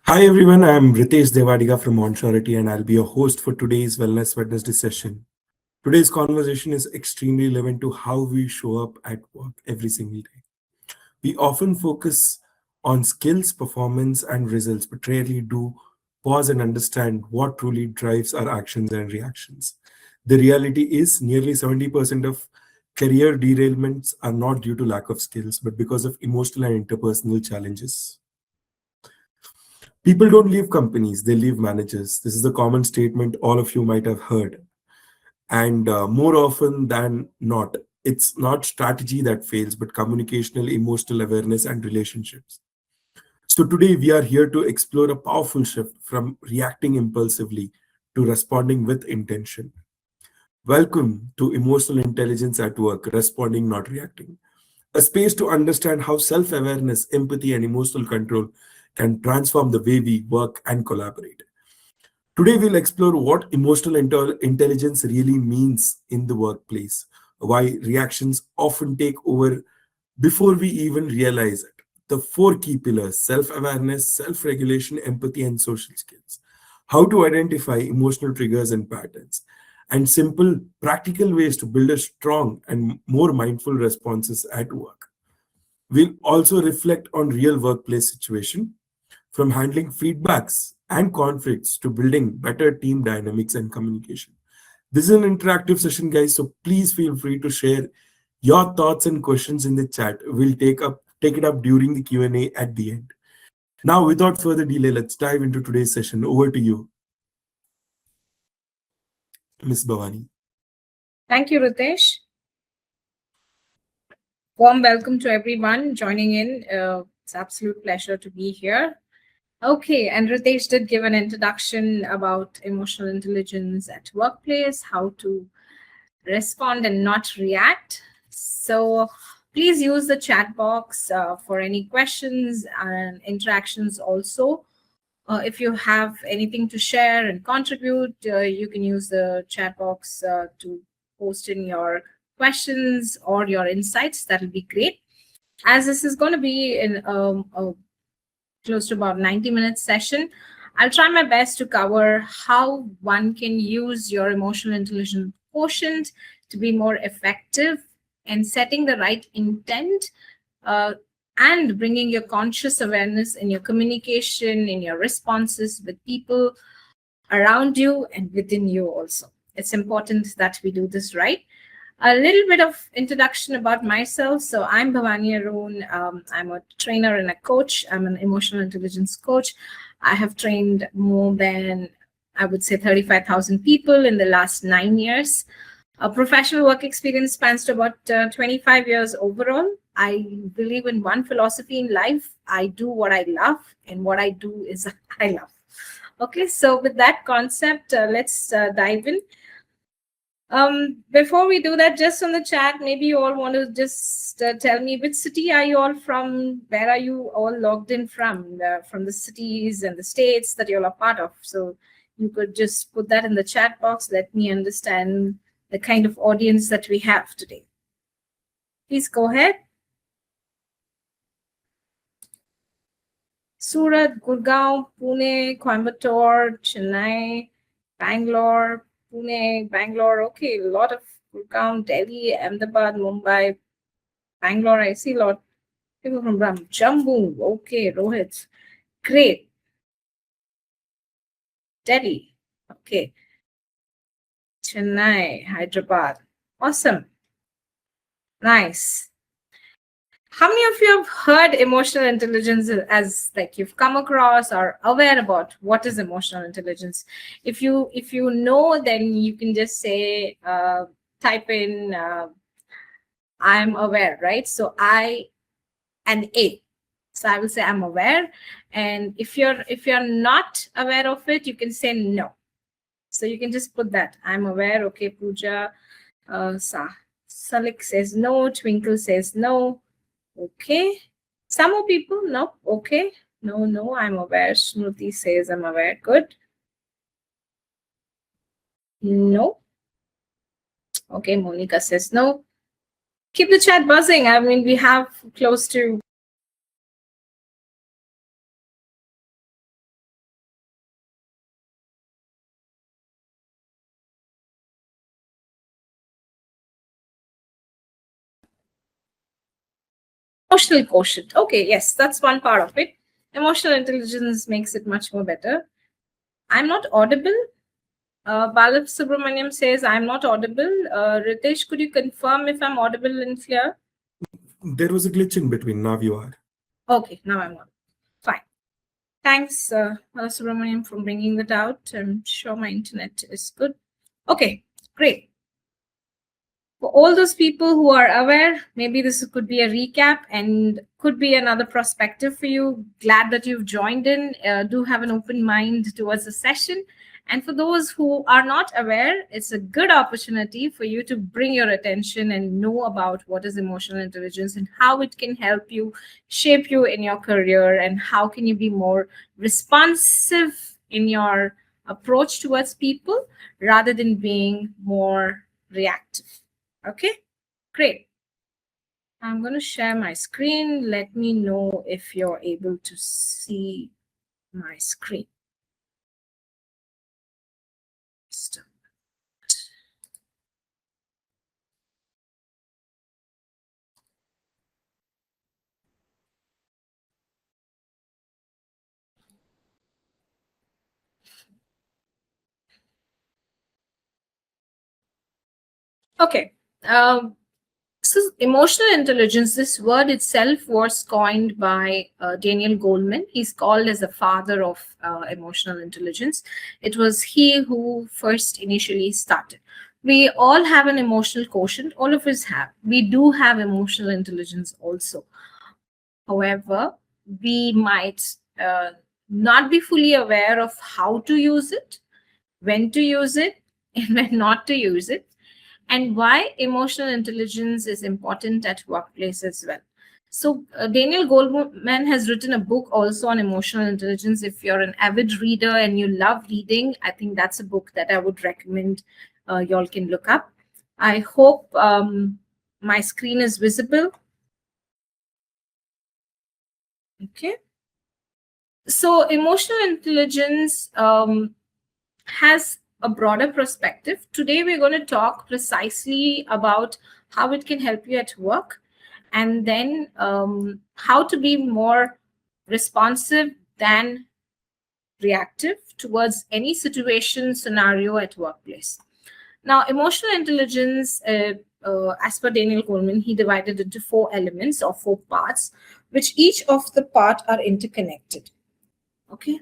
Hi everyone, I'm Ritesh Devadiga from Onsurety and I'll be your host for today's Wellness Wednesday session. Today's conversation is extremely relevant to how we show up at work every single day. We often focus on skills, performance, and results, but rarely do pause and understand what truly drives our actions and reactions. The reality is, nearly 70% of career derailments are not due to lack of skills, but because of emotional and interpersonal challenges. People don't leave companies, they leave managers. This is a common statement all of you might have heard. And more often than not, it's not strategy that fails, but communicational, emotional awareness, and relationships. So today we are here to explore a powerful shift from reacting impulsively to responding with intention. Welcome to Emotional Intelligence at Work, Responding, Not Reacting. A space to understand how self awareness, empathy, and emotional control can transform the way we work and collaborate. Today, we'll explore what emotional intelligence really means in the workplace, why reactions often take over before we even realize it. The four key pillars: self awareness, self regulation, empathy, and social skills. How to identify emotional triggers and patterns, and simple, practical ways to build a strong and more mindful responses at work. We'll also reflect on real workplace situation, from handling feedbacks and conflicts to building better team dynamics and communication. This is an interactive session, guys, so please feel free to share your thoughts and questions in the chat. We'll take it up during the Q&A at the end. Now, without further delay, let's dive into today's session. Over to you, Miss Bhavani. Thank you, Ritesh. Warm welcome to everyone joining in. It's absolute pleasure to be here. Okay, and Ritesh did give an introduction about emotional intelligence at workplace, how to respond and not react. So please use the chat box for any questions and interactions also. If you have anything to share and contribute, you can use the chat box to post in your questions or your insights. That will be great. As this is going to be in a close to about 90 minutes session, I'll try my best to cover how one can use your emotional intelligence quotient to be more effective and setting the right intent, uh, and bringing your conscious awareness in your communication, in your responses with people around you and within you also. It's important that we do this right. A little bit of introduction about myself. So I'm Bhavani Arun. I'm a trainer and a coach. I'm an emotional intelligence coach. I have trained more than, I would say, 35,000 people in the last 9 years. A professional work experience spans to about 25 years overall. I believe in one philosophy in life. I do what I love, and what I do is I love. Okay, so with that concept, let's dive in. Before we do that, just on the chat, maybe you all want to just tell me which city are you all from? Where are you all logged in from the cities and the states that you're a part of? So you could just put that in the chat box. Let me understand the kind of audience that we have today. Please go ahead. Surat, Gurgaon, Pune, Coimbatore, Chennai, Bangalore, Pune, Bangalore. Okay, a lot of Gurgaon, Delhi, Ahmedabad, Mumbai, Bangalore. I see a lot of people from Jammu. Okay, Rohit. Great. Delhi. Okay. Chennai, Hyderabad. Awesome. Nice. How many of you have heard emotional intelligence as like you've come across or aware about what is emotional intelligence? If you know, then you can just say type in I'm aware, right? So I and A. So I will say I'm aware. And if you're not aware of it, you can say no. So you can just put that I'm aware. Okay, Pooja. Salik says no. Twinkle says no. Okay. Some more people, no. Okay. No, I'm aware. Smriti says I'm aware. Good. No. Okay, Monica says no. Keep the chat buzzing. I mean, we have close to Emotional quotient. Okay, yes, that's one part of it. Emotional intelligence makes it much more better. I'm not audible. Balab Subramaniam says, I'm not audible. Ritesh, could you confirm if I'm audible and clear? There was a glitch in between. Now you are. Okay, now I'm on. Fine. Thanks, Balab Subramaniam, for bringing that out. I'm sure my internet is good. Okay, great. For all those people who are aware, maybe this could be a recap and could be another perspective for you. Glad that you've joined in. Do have an open mind towards the session. And for those who are not aware, it's a good opportunity for you to bring your attention and know about what is emotional intelligence and how it can help you shape you in your career and how can you be more responsive in your approach towards people rather than being more reactive. Okay, great. I'm going to share my screen. Let me know if you're able to see my screen. Okay. So emotional intelligence, this word itself was coined by Daniel Goleman. He's called as the father of emotional intelligence. It was he who first initially started. We all have an emotional quotient. All of us have. We do have emotional intelligence also. However, we might not be fully aware of how to use it, when to use it, and when not to use it, and why emotional intelligence is important at workplace as well. So Daniel Goleman has written a book also on emotional intelligence. If you're an avid reader and you love reading, I think that's a book that I would recommend y'all can look up. I hope my screen is visible. Okay. So emotional intelligence has a broader perspective. Today, we're going to talk precisely about how it can help you at work and then how to be more responsive than reactive towards any situation scenario at workplace. Now, emotional intelligence, as per Daniel Goleman, he divided into 4 elements or 4 parts, which each of the part are interconnected. Okay.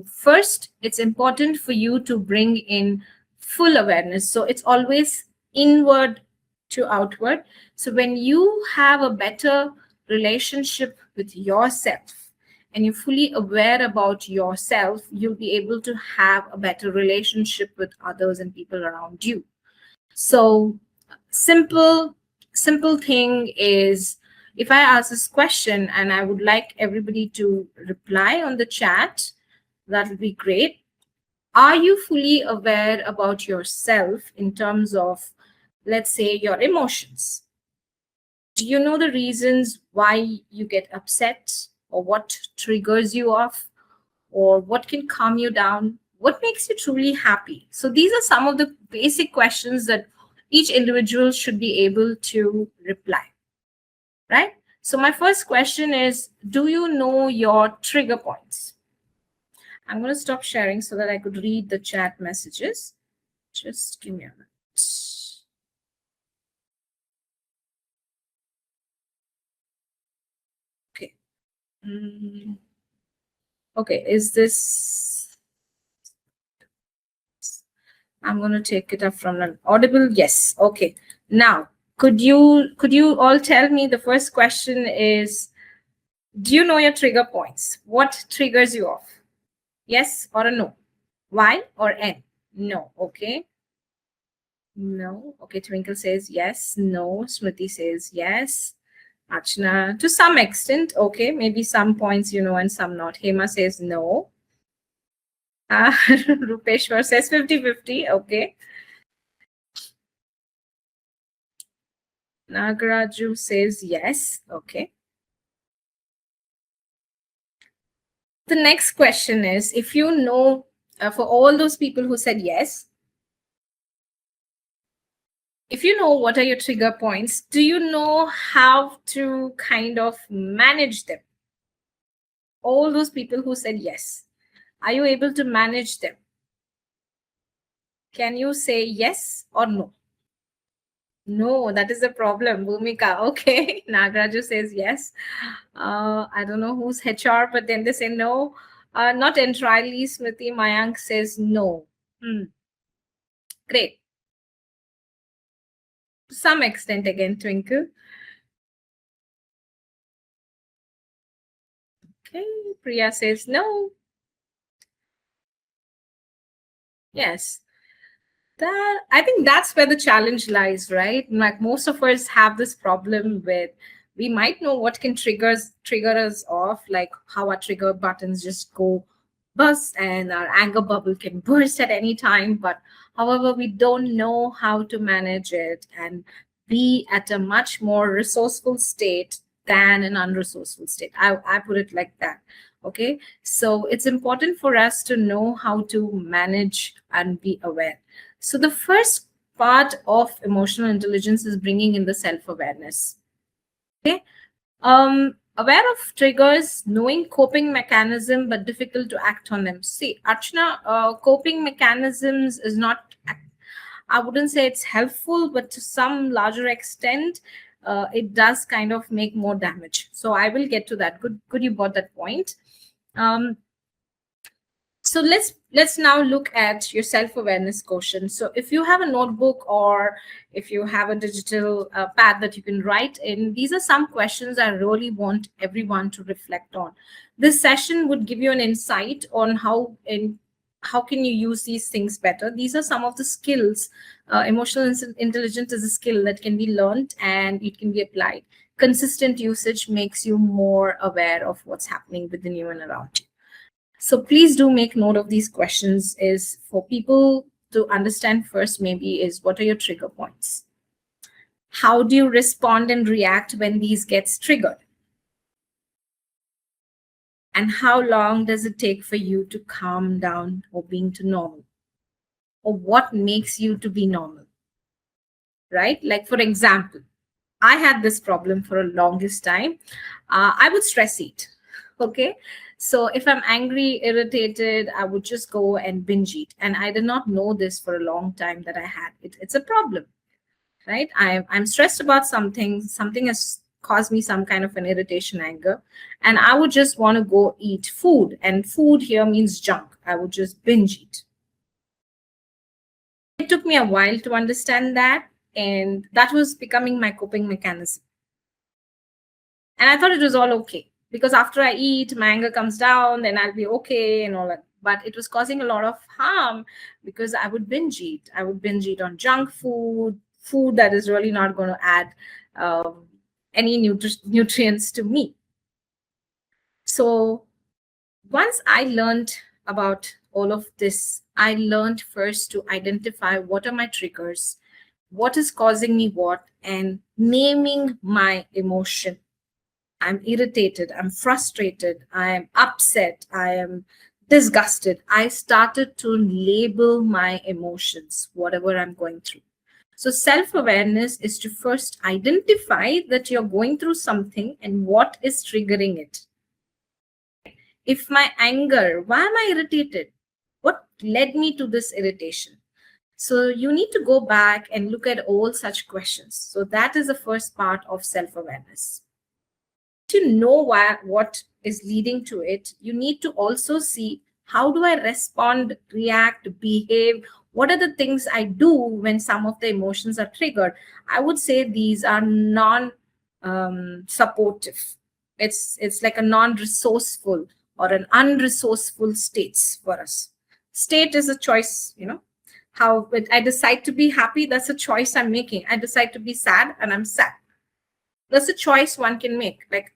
First, it's important for you to bring in full awareness. So it's always inward to outward. So when you have a better relationship with yourself and you're fully aware about yourself, you'll be able to have a better relationship with others and people around you. So simple thing is, if I ask this question and I would like everybody to reply on the chat, that would be great. Are you fully aware about yourself in terms of, let's say, your emotions? Do you know the reasons why you get upset or what triggers you off or what can calm you down? What makes you truly happy? So these are some of the basic questions that each individual should be able to reply, right? So my first question is, do you know your trigger points? I'm going to stop sharing so that I could read the chat messages. Just give me a minute. Okay. Okay, is this... I'm going to take it up from an audible. Yes. Okay. Now, could you all tell me, the first question is, do you know your trigger points? What triggers you off? Yes or a no? Y or N? No. Okay. No. Okay. Twinkle says yes. No. Smriti says yes. Archana, to some extent. Okay. Maybe some points you know and some not. Hema says no. Rupeshwar says 50-50. Okay. Nagaraju says yes. Okay. The next question is, if you know, for all those people who said yes, if you know what are your trigger points, do you know how to kind of manage them? All those people who said yes, are you able to manage them? Can you say yes or no? No, that is the problem, Bhumika. Okay, Nagraju says yes. I don't know who's HR, but then they say no. Not entirely. Smriti Mayank says no. Great. To some extent, again, Twinkle. Okay, Priya says no. Yes. That, I think that's where the challenge lies, right? Like most of us have this problem with, we might know what can trigger us off, like how our trigger buttons just go bust and our anger bubble can burst at any time. But however, we don't know how to manage it and be at a much more resourceful state than an unresourceful state. I put it like that. Okay. So it's important for us to know how to manage and be aware. So the first part of emotional intelligence is bringing in the self-awareness. Okay. Aware of triggers, knowing coping mechanism, but difficult to act on them. See, Archana, coping mechanisms is not, I wouldn't say it's helpful, but to some larger extent, it does kind of make more damage. So I will get to that. Good, you brought that point. So let's now look at your self-awareness quotient. So if you have a notebook or if you have a digital pad that you can write in, these are some questions I really want everyone to reflect on. This session would give you an insight on how can you use these things better. These are some of the skills. Emotional intelligence is a skill that can be learned and it can be applied. Consistent usage makes you more aware of what's happening within you and around you. So please do make note of these questions, is for people to understand first, maybe, is what are your trigger points? How do you respond and react when these gets triggered? And how long does it take for you to calm down or being to normal? Or what makes you to be normal? Right? Like, for example, I had this problem for a longest time. I would stress eat. Okay. So if I'm angry, irritated, I would just go and binge eat. And I did not know this for a long time that I had it. It's a problem, right? I'm stressed about something. Something has caused me some kind of an irritation, anger. And I would just want to go eat food. And food here means junk. I would just binge eat. It took me a while to understand that. And that was becoming my coping mechanism. And I thought it was all okay because after I eat, my anger comes down, then I'll be okay and all that. But it was causing a lot of harm because I would binge eat. I would binge eat on junk food, food that is really not going to add any nutrients to me. So once I learned about all of this, I learned first to identify what are my triggers, what is causing me what, and naming my emotion. I'm irritated, I'm frustrated, I am upset, I am disgusted. I started to label my emotions, whatever I'm going through. So, self awareness is to first identify that you're going through something and what is triggering it. If my anger, why am I irritated? What led me to this irritation? So, you need to go back and look at all such questions. So, that is the first part of self awareness. To know what is leading to it, you need to also see how do I respond, react, behave. What are the things I do when some of the emotions are triggered? I would say these are non-supportive. It's like a non-resourceful or an unresourceful states for us. State is a choice, how I decide to be happy, that's a choice I'm making. I decide to be sad and I'm sad. That's a choice one can make. Like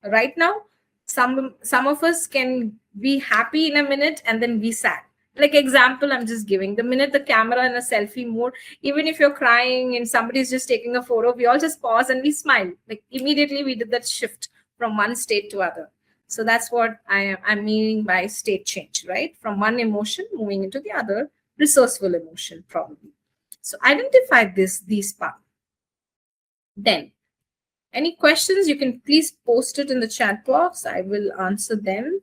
right now, some of us can be happy in a minute and then be sad. Like example, I'm just giving. The minute the camera in a selfie mode, even if you're crying and somebody's just taking a photo, we all just pause and we smile. Like immediately we did that shift from one state to other. So that's what I'm meaning by state change, right? From one emotion moving into the other resourceful emotion, probably. So identify these parts. Then, any questions, you can please post it in the chat box. I will answer them.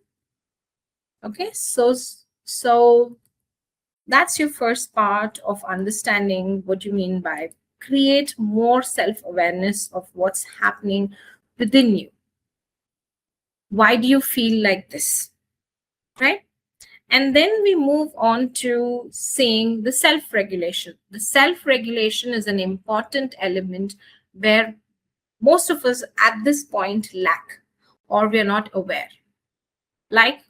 Okay, so that's your first part of understanding what you mean by create more self-awareness of what's happening within you. Why do you feel like this, right? And then we move on to saying the self-regulation. The self-regulation is an important element where most of us at this point lack, or we're not aware. Like,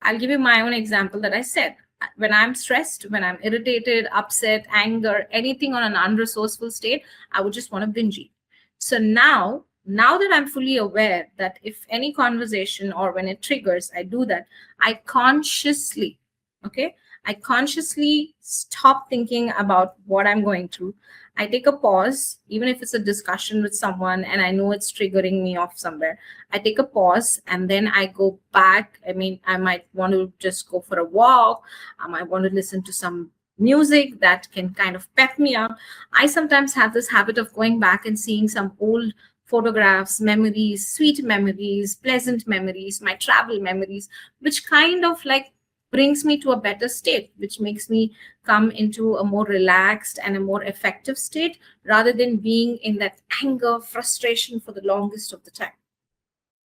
I'll give you my own example that I said. When I'm stressed, when I'm irritated, upset, anger, anything on an unresourceful state, I would just want to binge eat. So now that I'm fully aware that if any conversation or when it triggers, I do that, I consciously, okay, I consciously stop thinking about what I'm going through. I take a pause, even if it's a discussion with someone and I know it's triggering me off somewhere. I take a pause and then I go back. I mean, I might want to just go for a walk. I might want to listen to some music that can kind of pep me up. I sometimes have this habit of going back and seeing some old photographs, memories, sweet memories, pleasant memories, my travel memories, which kind of like brings me to a better state, which makes me come into a more relaxed and a more effective state rather than being in that anger, frustration for the longest of the time.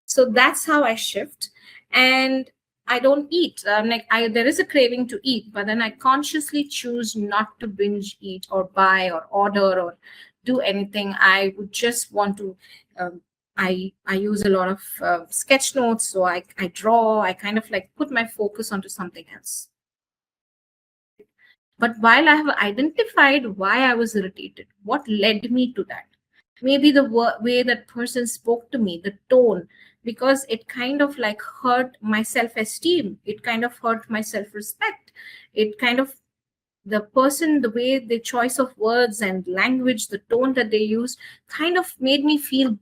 So that's how I shift. And I don't eat. There is a craving to eat, but then I consciously choose not to binge eat or buy or order or do anything. I would just want to. I use a lot of sketch notes, so I draw. I kind of like put my focus onto something else. But while I have identified why I was irritated, what led me to that? Maybe the way that person spoke to me, the tone, because it kind of like hurt my self-esteem. It kind of hurt my self-respect. It kind of, the person, the way, the choice of words and language, the tone that they used kind of made me feel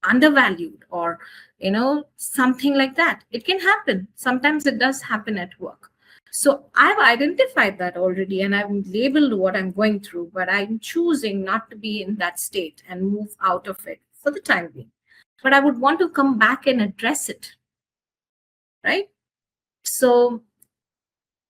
undervalued or, something like that. It can happen. Sometimes it does happen at work. So I've identified that already and I've labeled what I'm going through, but I'm choosing not to be in that state and move out of it for the time being. But I would want to come back and address it, right? So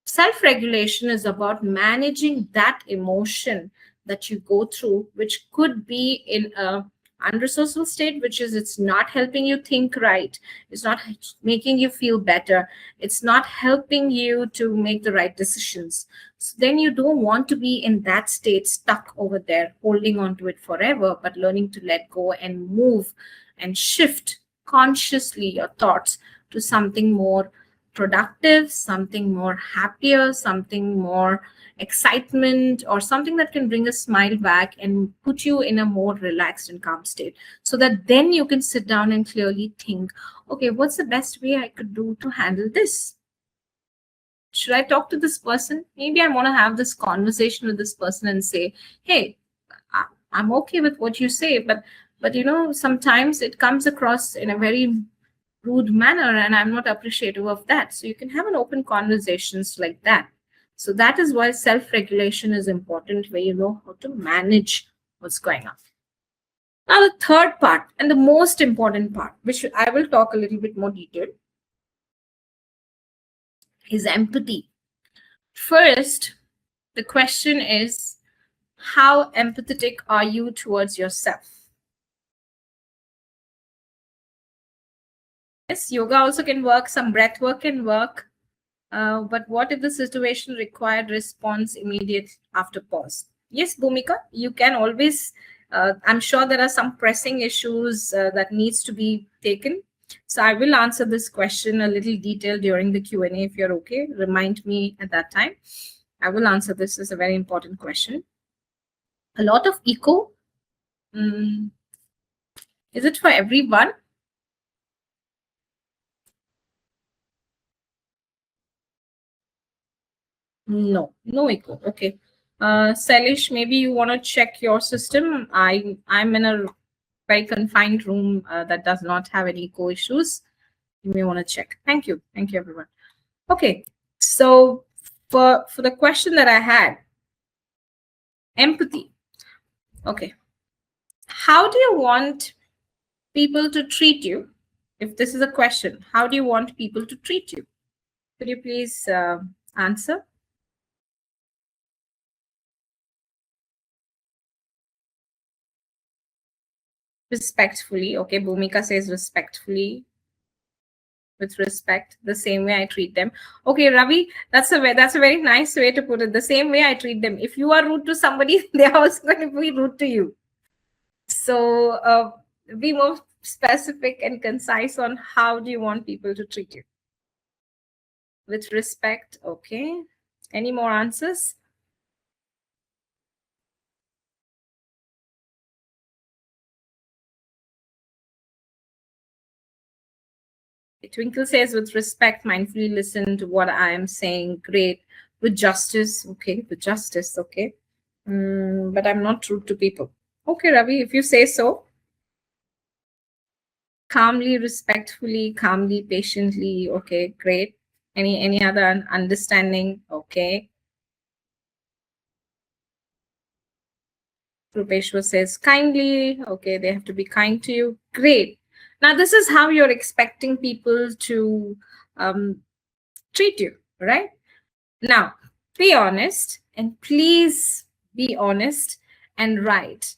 self-regulation is about managing that emotion that you go through, which could be in a unresourceful state, which is it's not helping you think right, it's not making you feel better, it's not helping you to make the right decisions. So then you don't want to be in that state, stuck over there holding on to it forever, but learning to let go and move and shift consciously your thoughts to something more productive, something more happier, something more excitement, or something that can bring a smile back and put you in a more relaxed and calm state, so that then you can sit down and clearly think, okay, what's the best way I could do to handle this? Should I talk to this person? Maybe I want to have this conversation with this person and say, hey, I'm okay with what you say, but sometimes it comes across in a very rude manner and I'm not appreciative of that. So you can have an open conversations like that. So that is why self-regulation is important, where you know how to manage what's going on. Now, the third part and the most important part, which I will talk a little bit more detailed, is empathy. First, the question is, how empathetic are you towards yourself? Yes, yoga also can work, some breath work can work. But what if the situation required response immediate after pause? Yes, Bhumika, you can always, I'm sure there are some pressing issues that needs to be taken. So I will answer this question a little detailed during the Q&A if you're okay. Remind me at that time. I will answer this as a very important question. A lot of echo. Is it for everyone? No echo. Okay. Salish, maybe you want to check your system. I'm in a very confined room that does not have any echo issues. You may want to check. Thank you, everyone. Okay, so for the question that I had, Empathy. Okay. How do you want people to treat you? If this is a question, how do you want people to treat you? Could you please answer? Respectfully. Okay, Bhumika says respectfully. With respect, the same way I treat them. Okay, Ravi, that's a very nice way to put it. The same way I treat them. If you are rude to somebody, they are also going to be rude to you. So be more specific and concise on how do you want people to treat you. With respect. Okay. Any more answers? Twinkle says, with respect, mindfully listen to what I am saying. Great. With justice. Okay. With justice. Okay. But I'm not rude to people. Okay, Ravi, if you say so. Calmly, respectfully, calmly, patiently. Okay, great. Any other understanding? Okay. Rupeshwar says kindly. Okay, they have to be kind to you. Great. Now, this is how you're expecting people to treat you, right? Now, be honest and please be honest and right.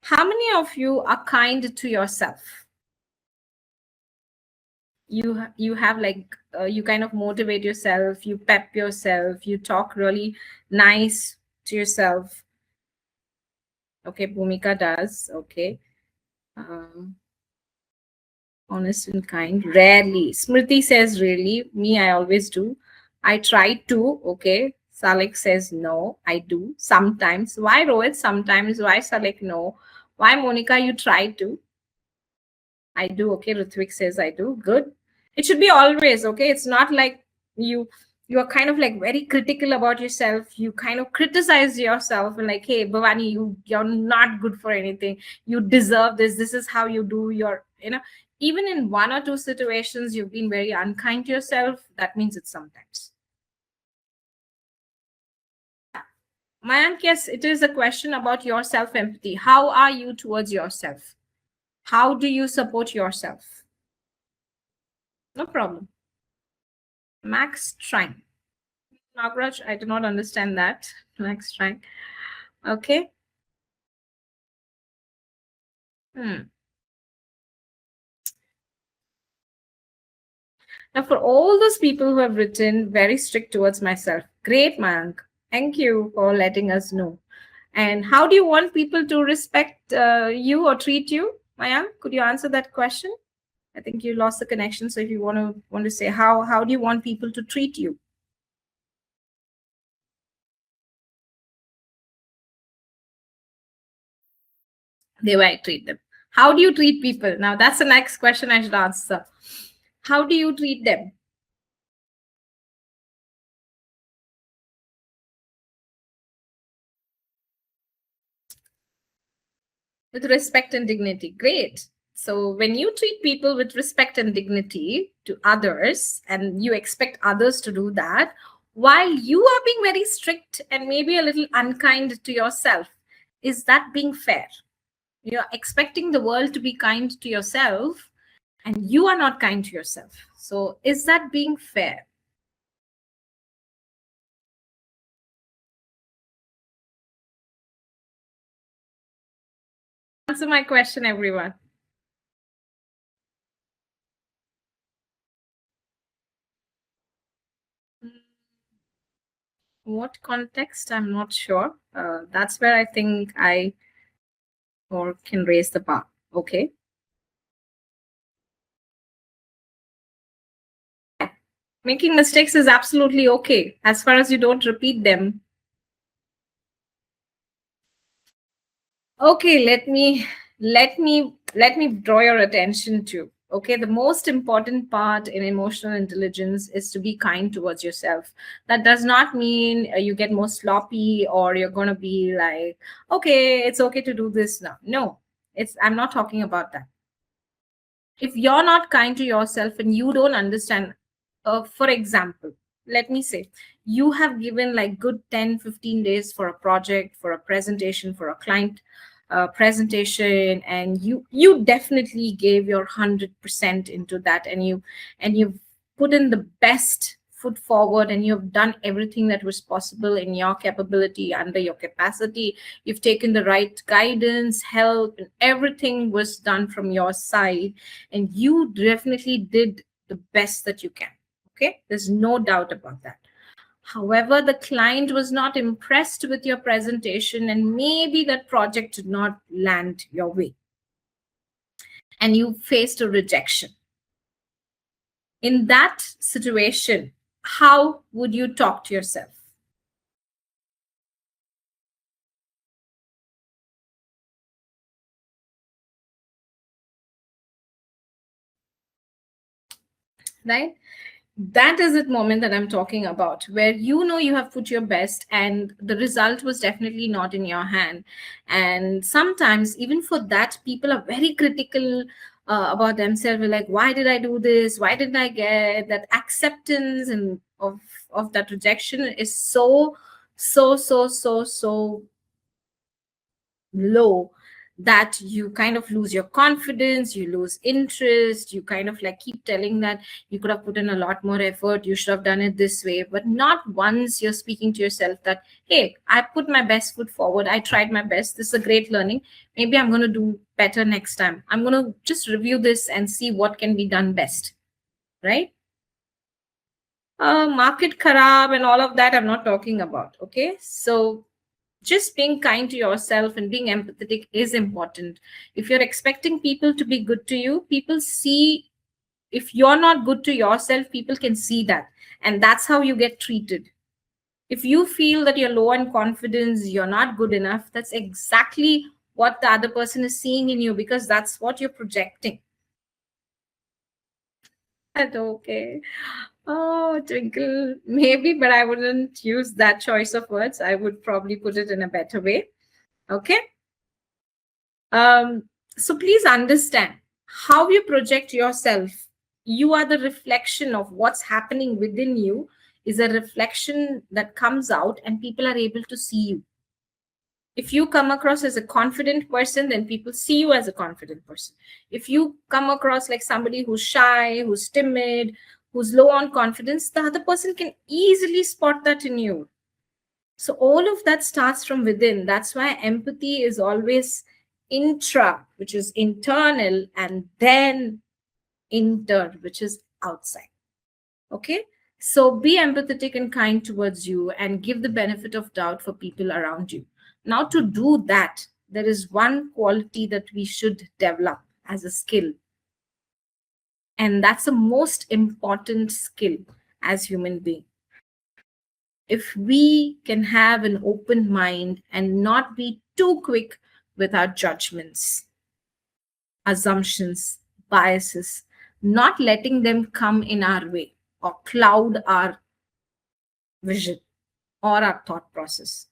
How many of you are kind to yourself? You have like you kind of motivate yourself, you pep yourself, you talk really nice to yourself. Okay, Bhumika does. Okay. Honest and kind. Rarely. Smriti says really. Me, I always do. I try to. Okay. Salek says no. I do. Sometimes. Why Rohit? Sometimes. Why Salek? No. Why Monica? You try to. I do. Okay. Ritvik says I do. Good. It should be always. Okay. It's not like you are kind of like very critical about yourself. You kind of criticize yourself and like, hey, Bhavani, you're not good for anything. You deserve this. This is how you do your, even in one or two situations you've been very unkind to yourself. That means it's sometimes. Mayank, yes, it is a question about your self-empathy. How are you towards yourself? How do you support yourself? No problem. Max trying. Nagraj, I do not understand that. Max trying. Okay. Now, for all those people who have written very strict towards myself, great, Mayank. Thank you for letting us know. And how do you want people to respect you or treat you, Mayank? Could you answer that question? I think you lost the connection. So if you want to say how do you want people to treat you? The way I treat them. How do you treat people? Now that's the next question I should answer. How do you treat them? With respect and dignity. Great. So when you treat people with respect and dignity to others, and you expect others to do that, while you are being very strict and maybe a little unkind to yourself, is that being fair? You're expecting the world to be kind to yourself, and you are not kind to yourself. So is that being fair? Answer my question, everyone. What context? I'm not sure. That's where I think I or can raise the bar. Okay. Making mistakes is absolutely okay as far as you don't repeat them. Okay, let me draw your attention to. Okay, the most important part in emotional intelligence is to be kind towards yourself. That does not mean you get more sloppy or you're going to be like, okay, it's okay to do this now. No, I'm not talking about that. If you're not kind to yourself and you don't understand, for example, let me say, you have given like good 10-15 days for a project, for a presentation, for a client presentation, and you definitely gave your 100% into that, and you've put in the best foot forward, and you've done everything that was possible in your capability, under your capacity. You've taken the right guidance, help, and everything was done from your side, and you definitely did the best that you can. Okay, there's no doubt about that. However, the client was not impressed with your presentation, and maybe that project did not land your way, and you faced a rejection. In that situation, how would you talk to yourself? Right? That is the moment that I'm talking about, where you know you have put your best and the result was definitely not in your hand. And sometimes, even for that, people are very critical about themselves. They're like, why did I do this? Why didn't I get that? Acceptance and of that rejection is so low that you kind of lose your confidence, you lose interest, you kind of like keep telling that you could have put in a lot more effort, you should have done it this way, but not once you're speaking to yourself that, hey, I put my best foot forward, I tried my best, this is a great learning, maybe I'm going to do better next time, I'm going to just review this and see what can be done best, right? Market kharab and all of that I'm not talking about. Okay, so just being kind to yourself and being empathetic is important. If you're expecting people to be good to you, people see, if you're not good to yourself, people can see that, and that's how you get treated. If you feel that you're low on confidence, you're not good enough, that's exactly what the other person is seeing in you, because that's what you're projecting. Okay. Oh, Twinkle, maybe, but I wouldn't use that choice of words. I would probably put it in a better way. Okay. So please understand, how you project yourself. You are the reflection of what's happening within you, is a reflection that comes out, and people are able to see you. If you come across as a confident person, then people see you as a confident person. If you come across like somebody who's shy, who's timid, who's low on confidence, the other person can easily spot that in you. So all of that starts from within. That's why empathy is always intra, which is internal, and then inter, which is outside. Okay. So be empathetic and kind towards you and give the benefit of doubt for people around you. Now, to do that, there is one quality that we should develop as a skill. And that's the most important skill as human being. If we can have an open mind and not be too quick with our judgments, assumptions, biases, not letting them come in our way or cloud our vision or our thought process.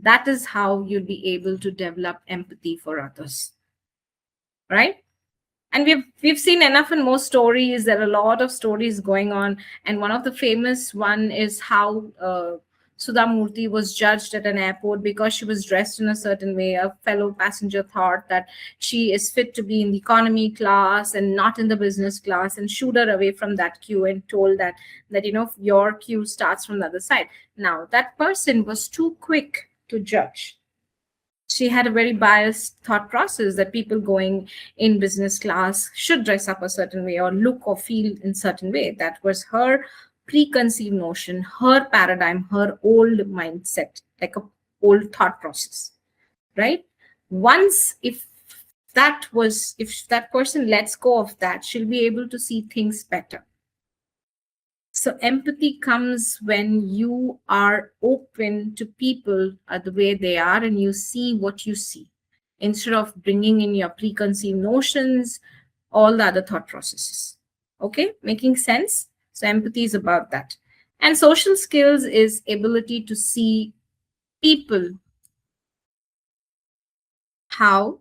That is how you'll be able to develop empathy for others, right? And we've seen enough and more stories. There are a lot of stories going on, and one of the famous one is how Sudha Murthy was judged at an airport because she was dressed in a certain way. A fellow passenger thought that she is fit to be in the economy class and not in the business class, and shooed her away from that queue and told that your queue starts from the other side. Now that person was too quick to judge. She had a very biased thought process that people going in business class should dress up a certain way or look or feel in certain way. That was her preconceived notion, her paradigm, her old mindset, like a old thought process, right? Once, if that person lets go of that, she'll be able to see things better. So empathy comes when you are open to people the way they are, and you see what you see instead of bringing in your preconceived notions, all the other thought processes. Okay, making sense? So empathy is about that. And social skills is ability to see people, how,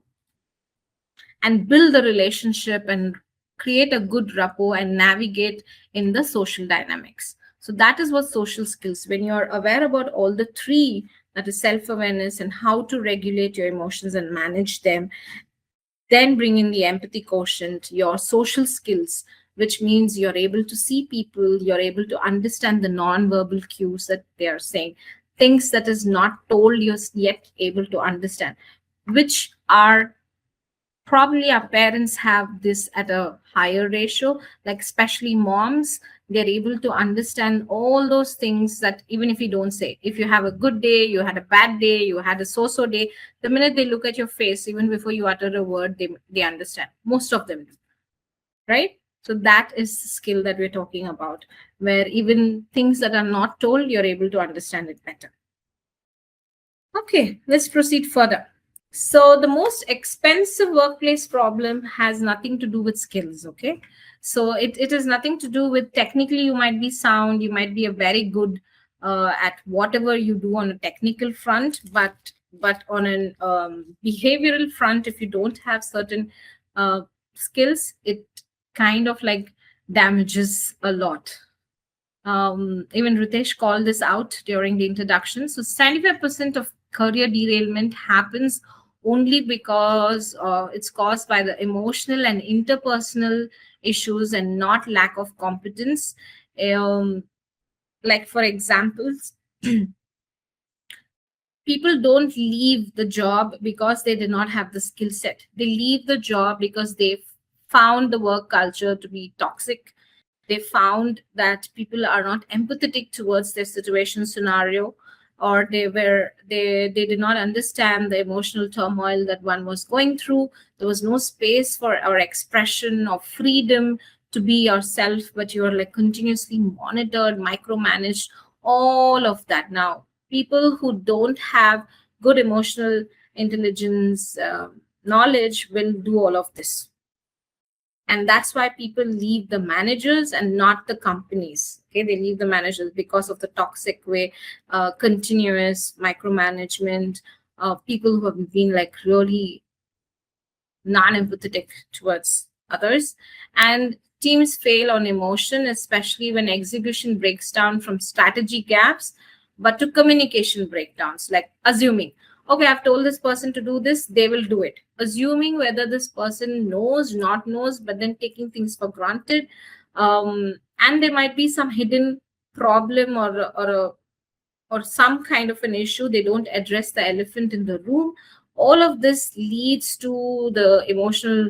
and build a relationship and create a good rapport and navigate in the social dynamics. So that is what social skills. When you're aware about all the three, that is self-awareness and how to regulate your emotions and manage them, then bring in the empathy quotient, your social skills, which means you're able to see people, you're able to understand the non-verbal cues that they are saying, things that is not told, you're yet able to understand, which are probably our parents have this at a higher ratio, like especially moms. They're able to understand all those things that even if you don't say, if you have a good day, you had a bad day, you had a so-so day, the minute they look at your face, even before you utter a word, they understand. Most of them do, right? So that is the skill that we're talking about, where even things that are not told, you're able to understand it better. Okay, let's proceed further. So the most expensive workplace problem has nothing to do with skills, okay? So it has nothing to do with, technically you might be sound, you might be a very good at whatever you do on a technical front, but on an behavioral front, if you don't have certain skills, it kind of like damages a lot. Even Ritesh called this out during the introduction. So 75% of career derailment happens only because it's caused by the emotional and interpersonal issues and not lack of competence. Um, like for example, people don't leave the job because they did not have the skill set. They leave the job because they found the work culture to be toxic. They found that people are not empathetic towards their situation scenario, or they did not understand the emotional turmoil that one was going through. There was no space for our expression of freedom to be yourself, but you are like continuously monitored, micromanaged, all of that. Now people who don't have good emotional intelligence knowledge will do all of this, and that's why people leave the managers and not the companies. Okay, they leave the managers because of the toxic way, continuous micromanagement, people who have been like really non-empathetic towards others. And teams fail on emotion, especially when execution breaks down from strategy gaps but to communication breakdowns, like assuming, okay, I've told this person to do this, they will do it, assuming whether this person knows, not knows, but then taking things for granted. And there might be some hidden problem or some kind of an issue. They don't address the elephant in the room. All of this leads to the emotional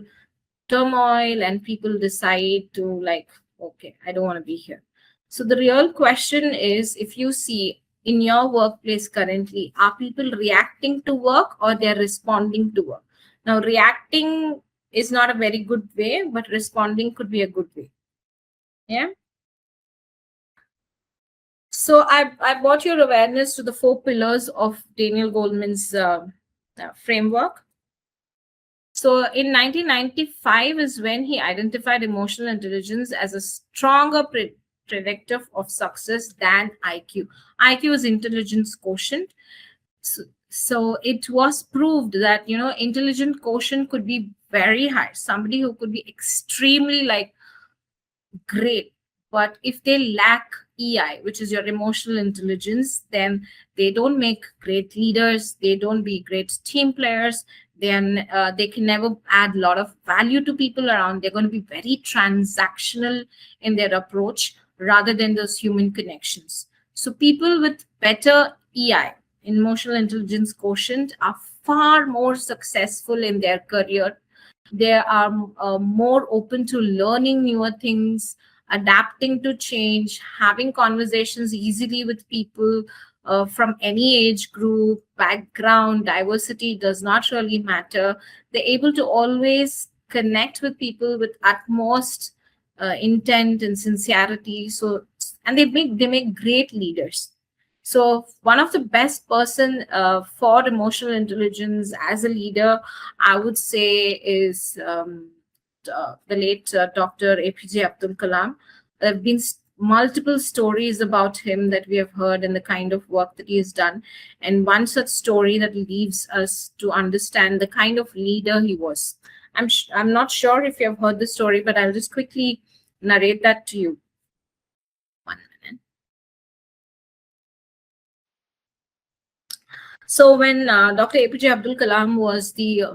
turmoil, and people decide to like, okay, I don't want to be here. So the real question is, if you see in your workplace currently, are people reacting to work or they're responding to work? Now reacting is not a very good way, but responding could be a good way. Yeah. So I brought your awareness to the 4 pillars of Daniel Goleman's framework. So in 1995 is when he identified emotional intelligence as a stronger predictor of success than IQ. IQ is intelligence quotient. So it was proved that, intelligent quotient could be very high. Somebody who could be extremely like great, but if they lack EI, which is your emotional intelligence, then they don't make great leaders, they don't be great team players, then they can never add a lot of value to people around. They're going to be very transactional in their approach rather than those human connections. So people with better EI, emotional intelligence quotient, are far more successful in their career. They are more open to learning newer things, adapting to change, having conversations easily with people from any age group, background, diversity does not really matter. They're able to always connect with people with utmost intent and sincerity. So, and they make great leaders. So one of the best person for emotional intelligence as a leader, I would say, is the late Dr. APJ Abdul Kalam. There have been multiple stories about him that we have heard and the kind of work that he has done. And one such story that leaves us to understand the kind of leader he was. I'm not sure if you have heard the story, but I'll just quickly narrate that to you. One minute. So when Dr. APJ Abdul Kalam was the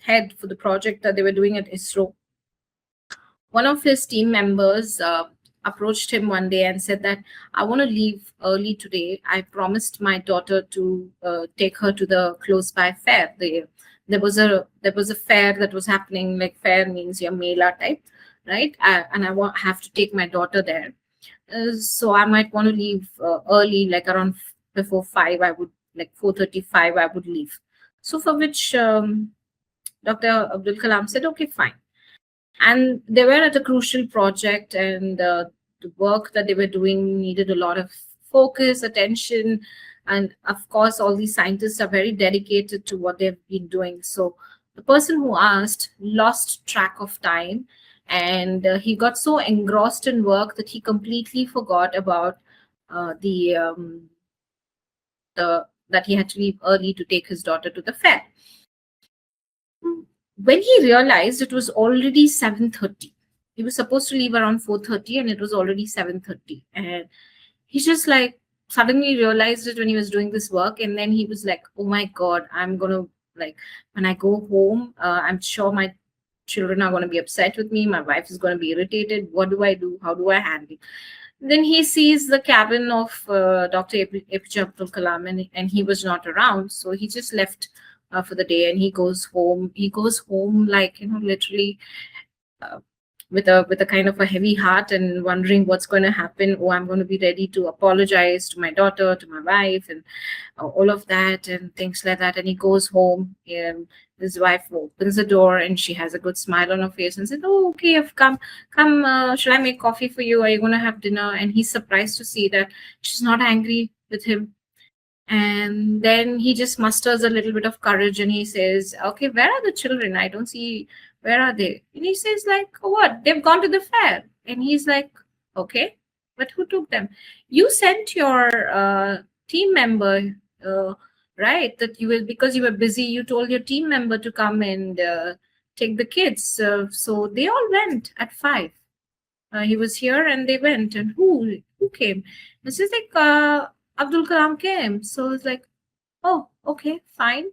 head for the project that they were doing at ISRO, one of his team members approached him one day and said that, I want to leave early today. I promised my daughter to take her to the close by fair. There was a fair that was happening. Like, fair means your mela type, right? And I have to take my daughter there. So I might want to leave early, like around before 5. I would, like 4:35, I would leave. So for which Dr. Abdul Kalam said, okay, fine. And they were at a crucial project, and the work that they were doing needed a lot of focus, attention, and of course all these scientists are very dedicated to what they've been doing. So the person who asked lost track of time, and he got so engrossed in work that he completely forgot about the that he had to leave early to take his daughter to the fair. When he realized, it was already 7:30. He was supposed to leave around 4:30, and it was already 7:30. And he just, like, suddenly realized it when he was doing this work. And then he was like, oh my God, I'm going to, like, when I go home, I'm sure my children are going to be upset with me. My wife is going to be irritated. What do I do? How do I handle? Then he sees the cabin of Dr. APJ Abdul Kalam, and he was not around. So he just left for the day, and he goes home. He goes home, like, literally uh, with a kind of a heavy heart, and wondering what's going to happen. Oh, I'm going to be ready to apologize to my daughter, to my wife, and all of that and things like that. And he goes home, and his wife opens the door, and she has a good smile on her face and said, oh, okay, I've come, should I make coffee for you? Are you going to have dinner? And he's surprised to see that she's not angry with him. And then he just musters a little bit of courage, and he says, okay, where are the children? I don't see, where are they? And he says, like, what? They've gone to the fair. And he's like, okay, but who took them? You sent your team member, right? That you will, because you were busy, you told your team member to come and take the kids. So they all went at 5. He was here and they went. And who came? It's just like, Abdul Kalam came. So it's like, oh, okay, fine.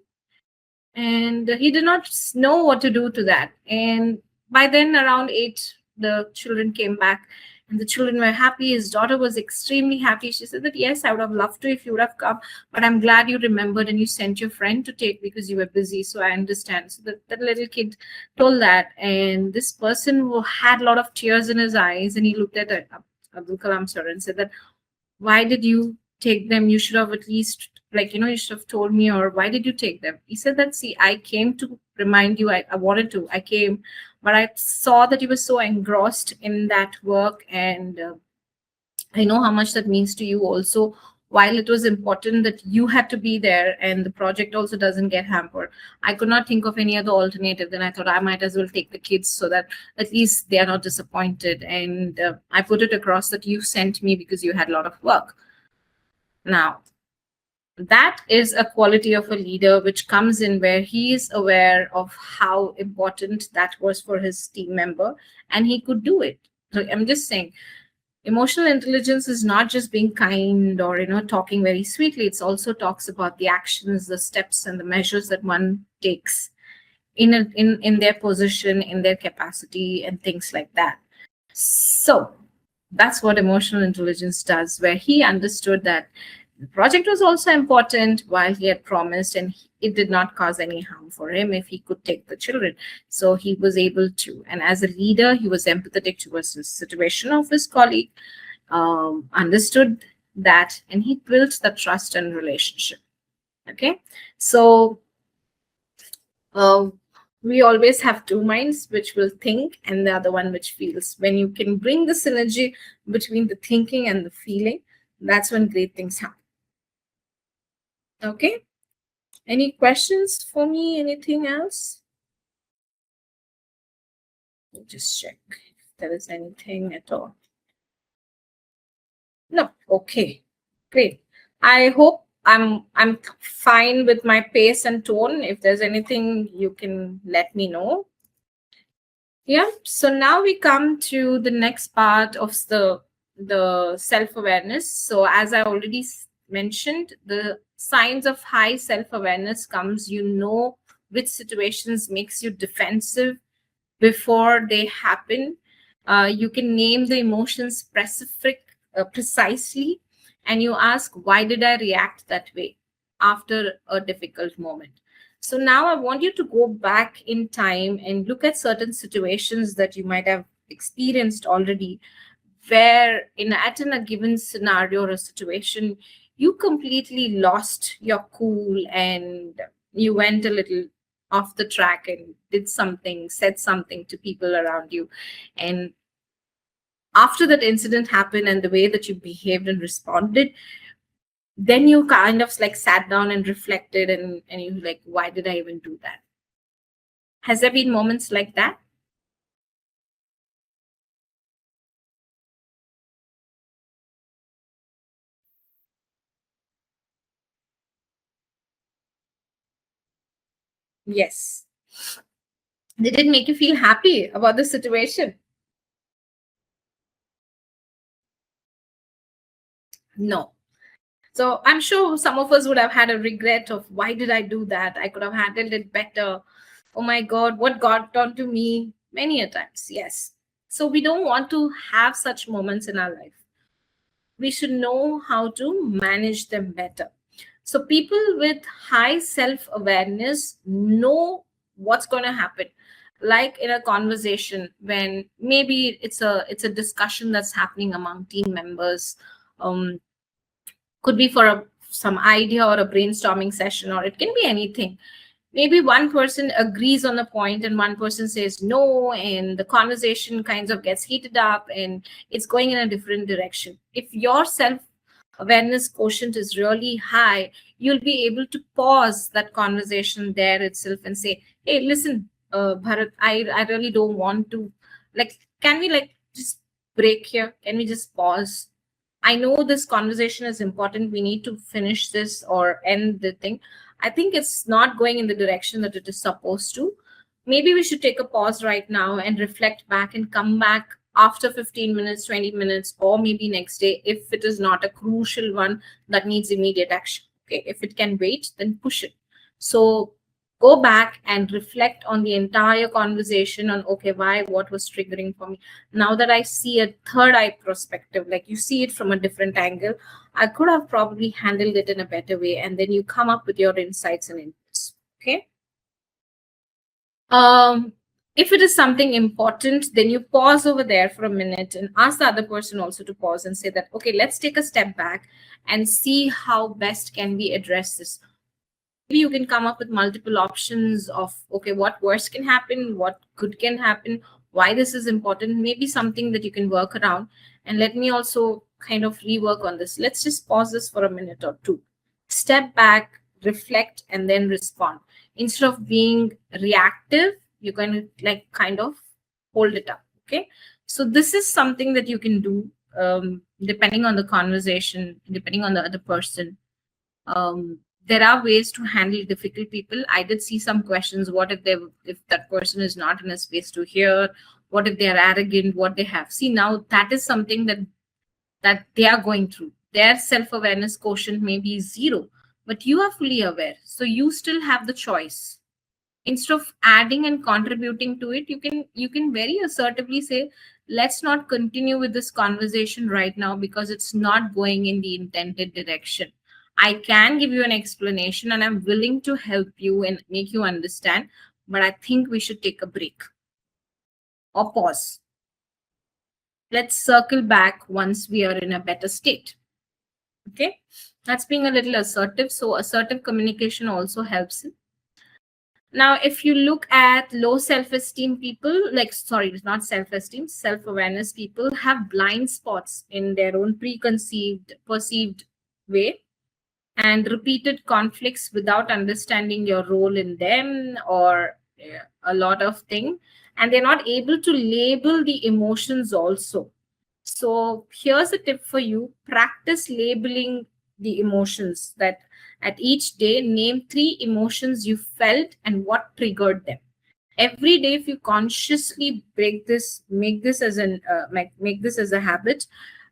And he did not know what to do to that. And by then, around 8, the children came back, and the children were happy. His daughter was extremely happy. She said that, yes, I would have loved to if you would have come, but I'm glad you remembered and you sent your friend to take because you were busy. So I understand. So that little kid told that, and this person who had a lot of tears in his eyes, and he looked at Abdul Kalam sir and said that, why did you take them? You should have at least, like, you should have told me. Or why did you take them? He said that, see, I came to remind you. I wanted to, I came, but I saw that you were so engrossed in that work, and I know how much that means to you also. While it was important that you had to be there, and the project also doesn't get hampered, I could not think of any other alternative. Then I thought I might as well take the kids, so that at least they are not disappointed. And I put it across that you sent me because you had a lot of work. Now, that is a quality of a leader which comes in where he is aware of how important that was for his team member, and he could do it. So I'm just saying, emotional intelligence is not just being kind or talking very sweetly. It also talks about the actions, the steps, and the measures that one takes in their position, in their capacity, and things like that. So that's what emotional intelligence does, where he understood that the project was also important while he had promised, and it did not cause any harm for him if he could take the children. So he was able to. And as a leader, he was empathetic towards the situation of his colleague, understood that, and he built the trust and relationship. Okay. So we always have two minds, which will think, and the other one which feels. When you can bring the synergy between the thinking and the feeling, that's when great things happen. Okay. Any questions for me? Anything else? Let me just check if there is anything at all. No. Okay. Great. I hope I'm fine with my pace and tone. If there's anything, you can let me know. Yeah. So now we come to the next part of the self-awareness. So as I already mentioned, the signs of high self-awareness comes, you know which situations makes you defensive before they happen. You can name the emotions precisely, and you ask, why did I react that way after a difficult moment? So now I want you to go back in time and look at certain situations that you might have experienced already, where in a given scenario or a situation, you completely lost your cool and you went a little off the track and did something, said something to people around you. And after that incident happened and the way that you behaved and responded, then you kind of like sat down and reflected, and you like, why did I even do that? Has there been moments like that? Yes. Did it make you feel happy about the situation? No. So I'm sure some of us would have had a regret of, why did I do that? I could have handled it better. Oh my God, what got done to me? Many a times, yes. So we don't want to have such moments in our life. We should know how to manage them better. So people with high self-awareness know what's going to happen. Like in a conversation, when maybe it's a discussion that's happening among team members, um, could be for some idea or a brainstorming session, or it can be anything. Maybe one person agrees on a point and one person says no, and the conversation kind of gets heated up and it's going in a different direction. If your self awareness quotient is really high, you'll be able to pause that conversation there itself and say, hey, listen, Bharat, I really don't want to, like, can we like just break here? Can we just pause? I know this conversation is important. We need to finish this or end the thing. I think it's not going in the direction that it is supposed to. Maybe we should take a pause right now and reflect back and come back after 15 minutes, 20 minutes, or maybe next day if it is not a crucial one that needs immediate action. Okay, if it can wait, then push it. So go back and reflect on the entire conversation on, okay, why, what was triggering for me. Now that I see a third eye perspective, like you see it from a different angle, I could have probably handled it in a better way. And then you come up with your insights and inputs. Okay. If it is something important, then you pause over there for a minute and ask the other person also to pause and say that, okay, let's take a step back and see how best can we address this. Maybe you can come up with multiple options of, okay, what worse can happen, what good can happen, why this is important, maybe something that you can work around. And let me also kind of rework on this. Let's just pause this for a minute or two. Step back, reflect, and then respond. Instead of being reactive, you're going to like kind of hold it up. Okay. So this is something that you can do depending on the conversation, depending on the other person. There are ways to handle difficult people. I did see some questions. What if that person is not in a space to hear? What if they are arrogant? What they have? See, now that is something that they are going through. Their self-awareness quotient may be zero, but you are fully aware. So you still have the choice. Instead of adding and contributing to it, you can very assertively say, let's not continue with this conversation right now because it's not going in the intended direction. I can give you an explanation and I'm willing to help you and make you understand, but I think we should take a break or pause. Let's circle back once we are in a better state. Okay, that's being a little assertive. So assertive communication also helps. Now, if you look at low self-esteem people, like, sorry, it's not self-esteem, self-awareness people have blind spots in their own preconceived, perceived way, and repeated conflicts without understanding your role in them, or a lot of things. And they're not able to label the emotions also. So here's a tip for you. Practice labeling the emotions. That at each day, name 3 emotions you felt and what triggered them. Every day, if you consciously make this as a habit,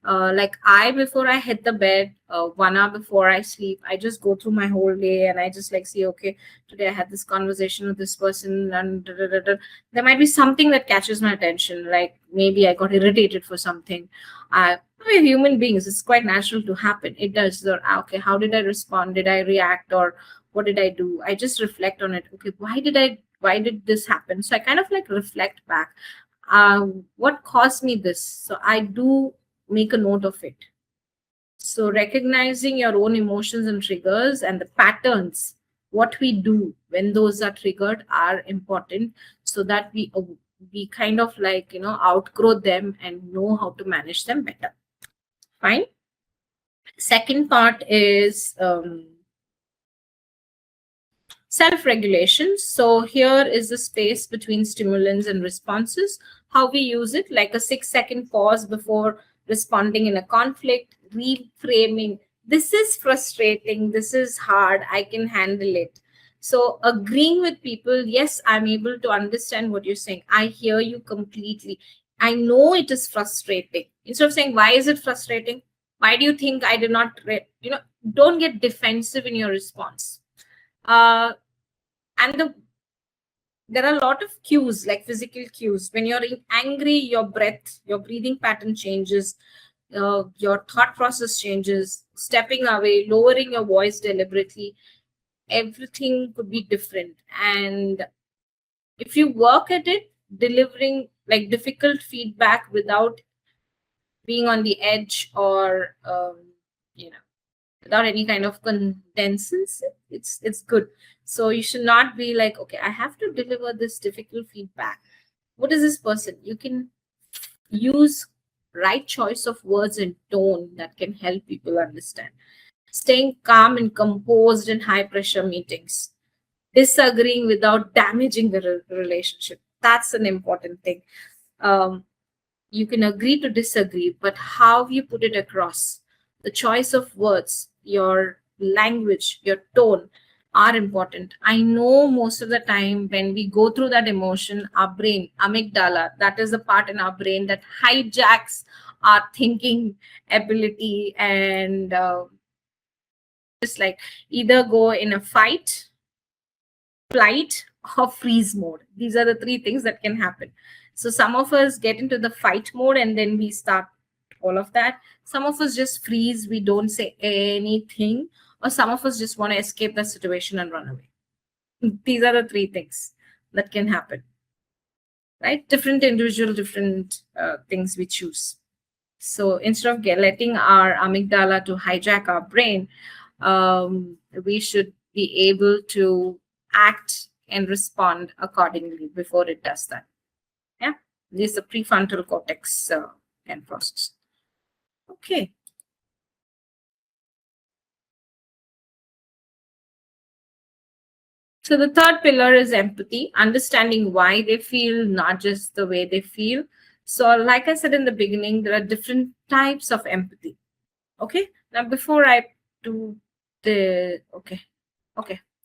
Like before I hit the bed, 1 hour before I sleep, I just go through my whole day and I just like see, okay, today I had this conversation with this person and da, da, da, da. There might be something that catches my attention. Like maybe I got irritated for something. We're human beings. It's quite natural to happen. It does. So, okay, how did I respond? Did I react or what did I do? I just reflect on it. Okay, why did this happen? So I kind of like reflect back. What caused me this? So I do make a note of it. So recognizing your own emotions and triggers and the patterns, what we do when those are triggered are important so that we kind of like, outgrow them and know how to manage them better. Fine. Second part is self-regulation. So here is the space between stimulants and responses, how we use it, like a 6-second pause before responding in a conflict, reframing. This is frustrating. This is hard. I can handle it. So agreeing with people, yes, I'm able to understand what you're saying. I hear you completely. I know it is frustrating. Instead of saying, why is it frustrating? Why do you think I did not, don't get defensive in your response. And there are a lot of cues, like physical cues. When you're angry, your breathing pattern changes, your thought process changes, stepping away, lowering your voice deliberately. Everything could be different. And if you work at it, delivering like difficult feedback without being on the edge or, without any kind of condenses, it's good. So you should not be like, okay, I have to deliver this difficult feedback. What is this person? You can use right choice of words and tone that can help people understand. Staying calm and composed in high pressure meetings. Disagreeing without damaging the relationship. That's an important thing. You can agree to disagree, but how you put it across, the choice of words, your language, your tone are important. I know most of the time when we go through that emotion, our brain, amygdala, that is the part in our brain that hijacks our thinking ability and just like either go in a fight, flight, or freeze mode. These are the three things that can happen. So some of us get into the fight mode and then we start all of that. Some of us just freeze, we don't say anything, or some of us just want to escape the situation and run away. These are the three things that can happen, right? Different individual, different things we choose. So instead of letting our amygdala to hijack our brain, we should be able to act and respond accordingly before it does that. Yeah, this is the prefrontal cortex and process. Okay. So the third pillar is empathy, understanding why they feel, not just the way they feel. So like I said in the beginning, there are different types of empathy. Okay. Now before I do the, okay,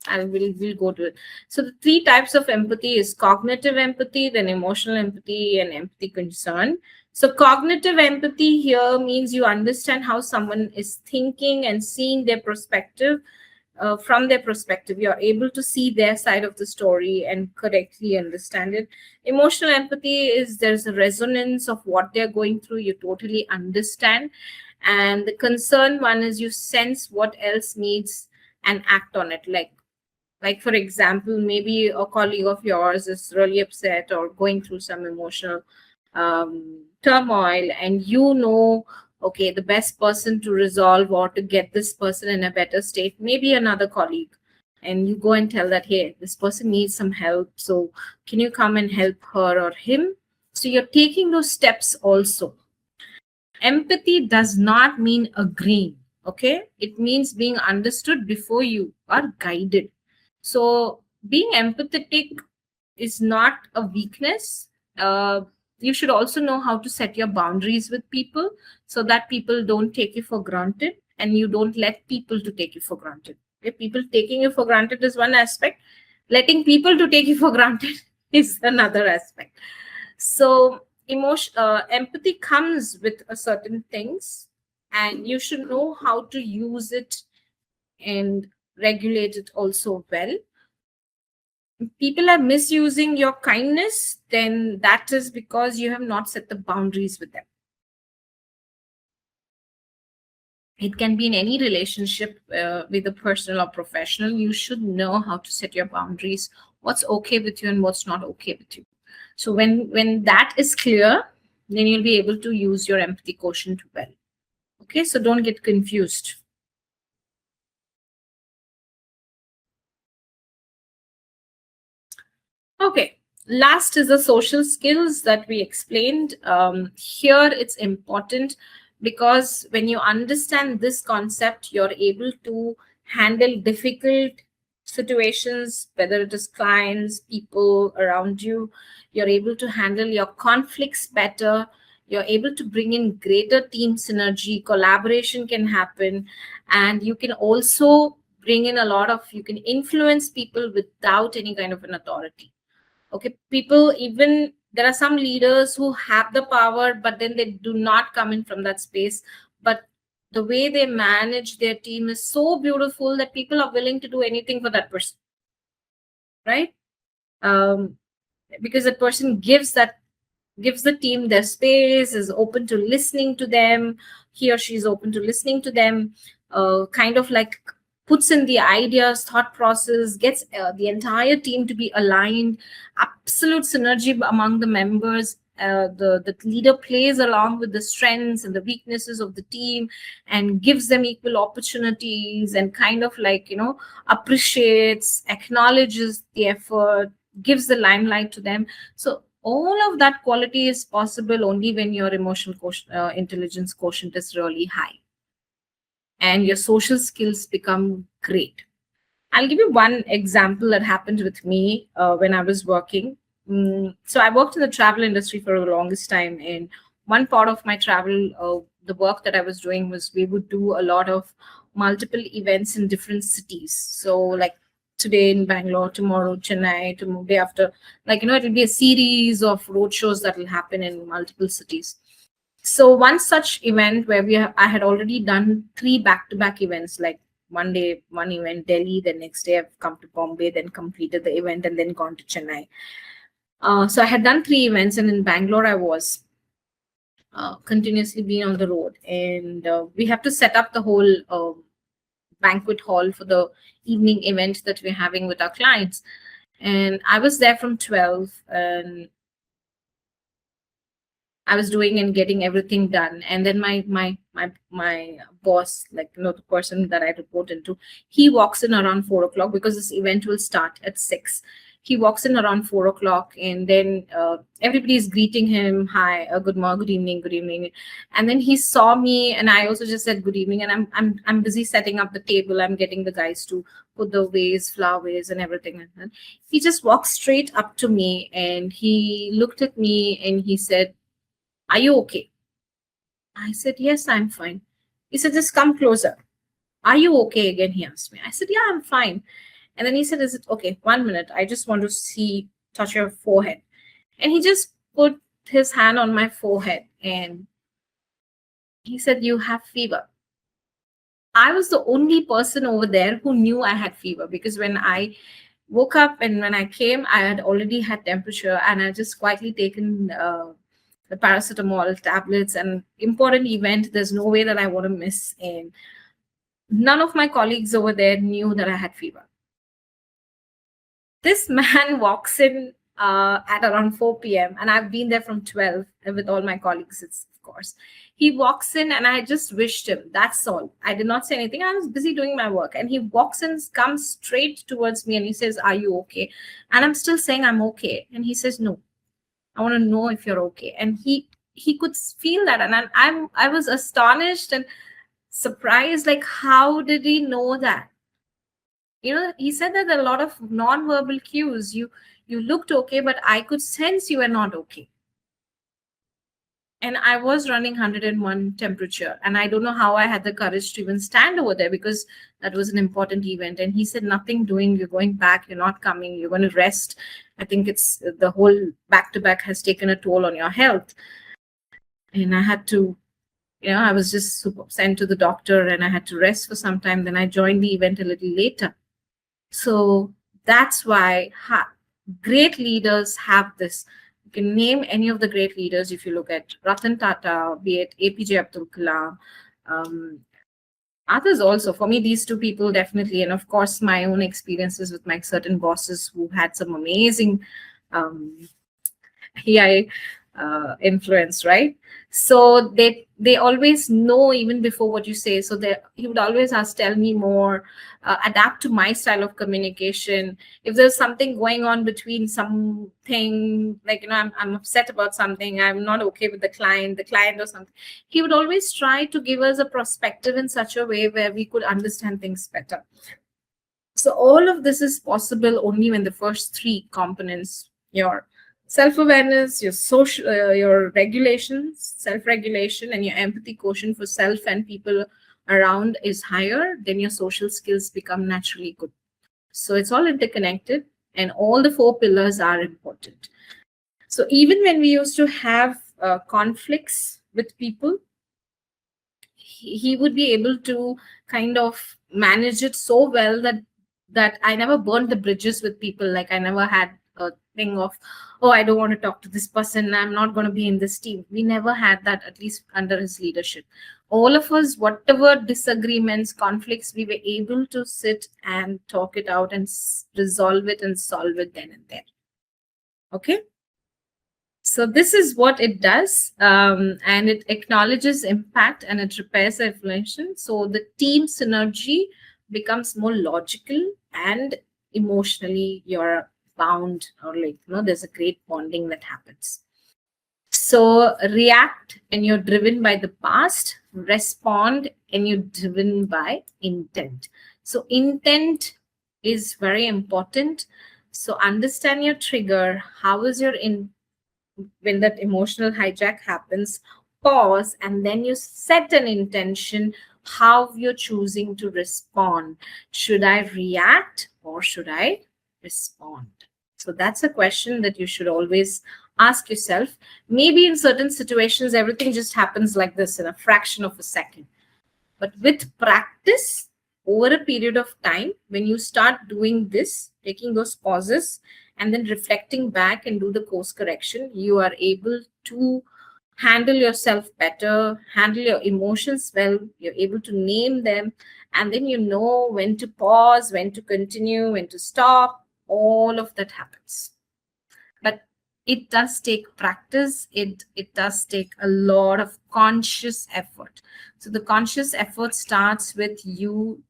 we'll go to it. So the three types of empathy is cognitive empathy, then emotional empathy, and empathy concern. So cognitive empathy here means you understand how someone is thinking and seeing their perspective. From their perspective, you're able to see their side of the story and correctly understand it. Emotional empathy is there's a resonance of what they're going through. You totally understand. And the concern one is you sense what else needs and act on it. Like for example, maybe a colleague of yours is really upset or going through some emotional turmoil, and okay, the best person to resolve or to get this person in a better state, maybe another colleague, and you go and tell that, hey, this person needs some help, so can you come and help her or him? So you're taking those steps also. Empathy does not mean agreeing, okay? It means being understood before you are guided. So being empathetic is not a weakness. You should also know how to set your boundaries with people so that people don't take you for granted and you don't let people to take you for granted. Okay? People taking you for granted is one aspect. Letting people to take you for granted is another aspect. So empathy comes with a certain things, and you should know how to use it and regulate it also well. If people are misusing your kindness, then that is because you have not set the boundaries with them. It can be in any relationship, with a personal or professional. You should know how to set your boundaries, what's okay with you and what's not okay with you. So when that is clear, then you'll be able to use your empathy quotient well. Okay, so don't get confused. Okay, last is the social skills that we explained. Here it's important because when you understand this concept, you're able to handle difficult situations, whether it is clients, people around you. You're able to handle your conflicts better. You're able to bring in greater team synergy, collaboration can happen, and you can also bring in a lot of, you can influence people without any kind of an authority. Okay, people, even there are some leaders who have the power, but then they do not come in from that space. But the way they manage their team is so beautiful that people are willing to do anything for that person, right? Because that person gives the team their space, is open to listening to them. He or she is open to listening to them, kind of like puts in the ideas, thought process, gets the entire team to be aligned, absolute synergy among the members. The leader plays along with the strengths and the weaknesses of the team and gives them equal opportunities, and kind of like, appreciates, acknowledges the effort, gives the limelight to them. So all of that quality is possible only when your emotional intelligence quotient is really high and your social skills become great. I'll give you one example that happened with me when I was working. So I worked in the travel industry for the longest time, and one part of my travel, the work that I was doing was we would do a lot of multiple events in different cities. So like today in Bangalore, tomorrow Chennai, tomorrow day after, like it'll be a series of road shows that will happen in multiple cities. So one such event where I had already done 3 back-to-back events, like one day one event Delhi, the next day I've come to Bombay, then completed the event and then gone to Chennai. So I had done 3 events, and in Bangalore I was continuously being on the road, and we have to set up the whole banquet hall for the evening event that we're having with our clients. And I was there from 12, and I was doing and getting everything done. And then my boss, like the person that I report into, he walks in around 4 o'clock because this event will start at 6. He walks in around 4 o'clock, and then everybody is greeting him. Hi, good morning, good evening. And then he saw me, and I also just said good evening. And I'm busy setting up the table. I'm getting the guys to put the vase, flower vase, and everything. And he just walked straight up to me, and he looked at me, and he said, "Are you okay?" I said, "Yes, I'm fine." He said, "Just come closer." "Are you okay?" Again, he asked me. I said, "Yeah, I'm fine." And then he said, "Is it okay? 1 minute. I just want to touch your forehead." And he just put his hand on my forehead, and he said, "You have fever." I was the only person over there who knew I had fever, because when I woke up and when I came, I had already had temperature, and I just quietly taken the paracetamol tablets. And important event, there's no way that I want to miss. And none of my colleagues over there knew that I had fever. This man walks in at around 4 p.m. and I've been there from 12 with all my colleagues, of course. He walks in and I just wished him. That's all. I did not say anything. I was busy doing my work. And he walks in, comes straight towards me, and he says, "Are you okay?" And I'm still saying I'm okay. And he says, "No, I want to know if you're okay." And he could feel that. And I was astonished and surprised, like, how did he know that? He said that there are a lot of non-verbal cues. You looked okay, but I could sense you were not okay. and I was running 101 temperature, and I don't know how I had the courage to even stand over there, because that was an important event. And he said, nothing doing, you're going back, you're not coming, you're going to rest. I think it's the whole back to back has taken a toll on your health. And I had to, I was just sent to the doctor, and I had to rest for some time. Then I joined the event a little later. So that's why great leaders have this. You can name any of the great leaders. If you look at Ratan Tata, be it APJ Abdul Kalam, others also. For me, these two people definitely, and of course, my own experiences with my certain bosses who had some amazing AI influence, right? So they always know even before what you say. So he would always ask, tell me more, adapt to my style of communication. If there's something going on between something, like, I'm upset about something, I'm not okay with the client or something, he would always try to give us a perspective in such a way where we could understand things better. So all of this is possible only when the first three components, your self-awareness, your social, your regulations, self-regulation, and your empathy quotient for self and people around is higher, then your social skills become naturally good. So it's all interconnected, and all the four pillars are important. So even when we used to have conflicts with people, he would be able to kind of manage it so well that I never burned the bridges with people. Like, I never had a thing of, oh, I don't want to talk to this person, I'm not going to be in this team. We never had that, at least under his leadership. All of us, whatever disagreements, conflicts, we were able to sit and talk it out and resolve it and solve it then and there. Okay. So this is what it does, and it acknowledges impact and it repairs the inflation. So the team synergy becomes more logical, and emotionally you're bound, or there's a great bonding that happens. So react and you're driven by the past, respond and you're driven by intent. So intent is very important. So understand your trigger. How is your when that emotional hijack happens, pause, and then you set an intention how you're choosing to respond. Should I react or should I respond? So that's a question that you should always ask yourself. Maybe in certain situations, everything just happens like this in a fraction of a second. But with practice, over a period of time, when you start doing this, taking those pauses and then reflecting back and do the course correction, you are able to handle yourself better, handle your emotions well, you're able to name them, and then you know when to pause, when to continue, when to stop. All of that happens. But it does take practice. It does take a lot of conscious effort. So the conscious effort starts with you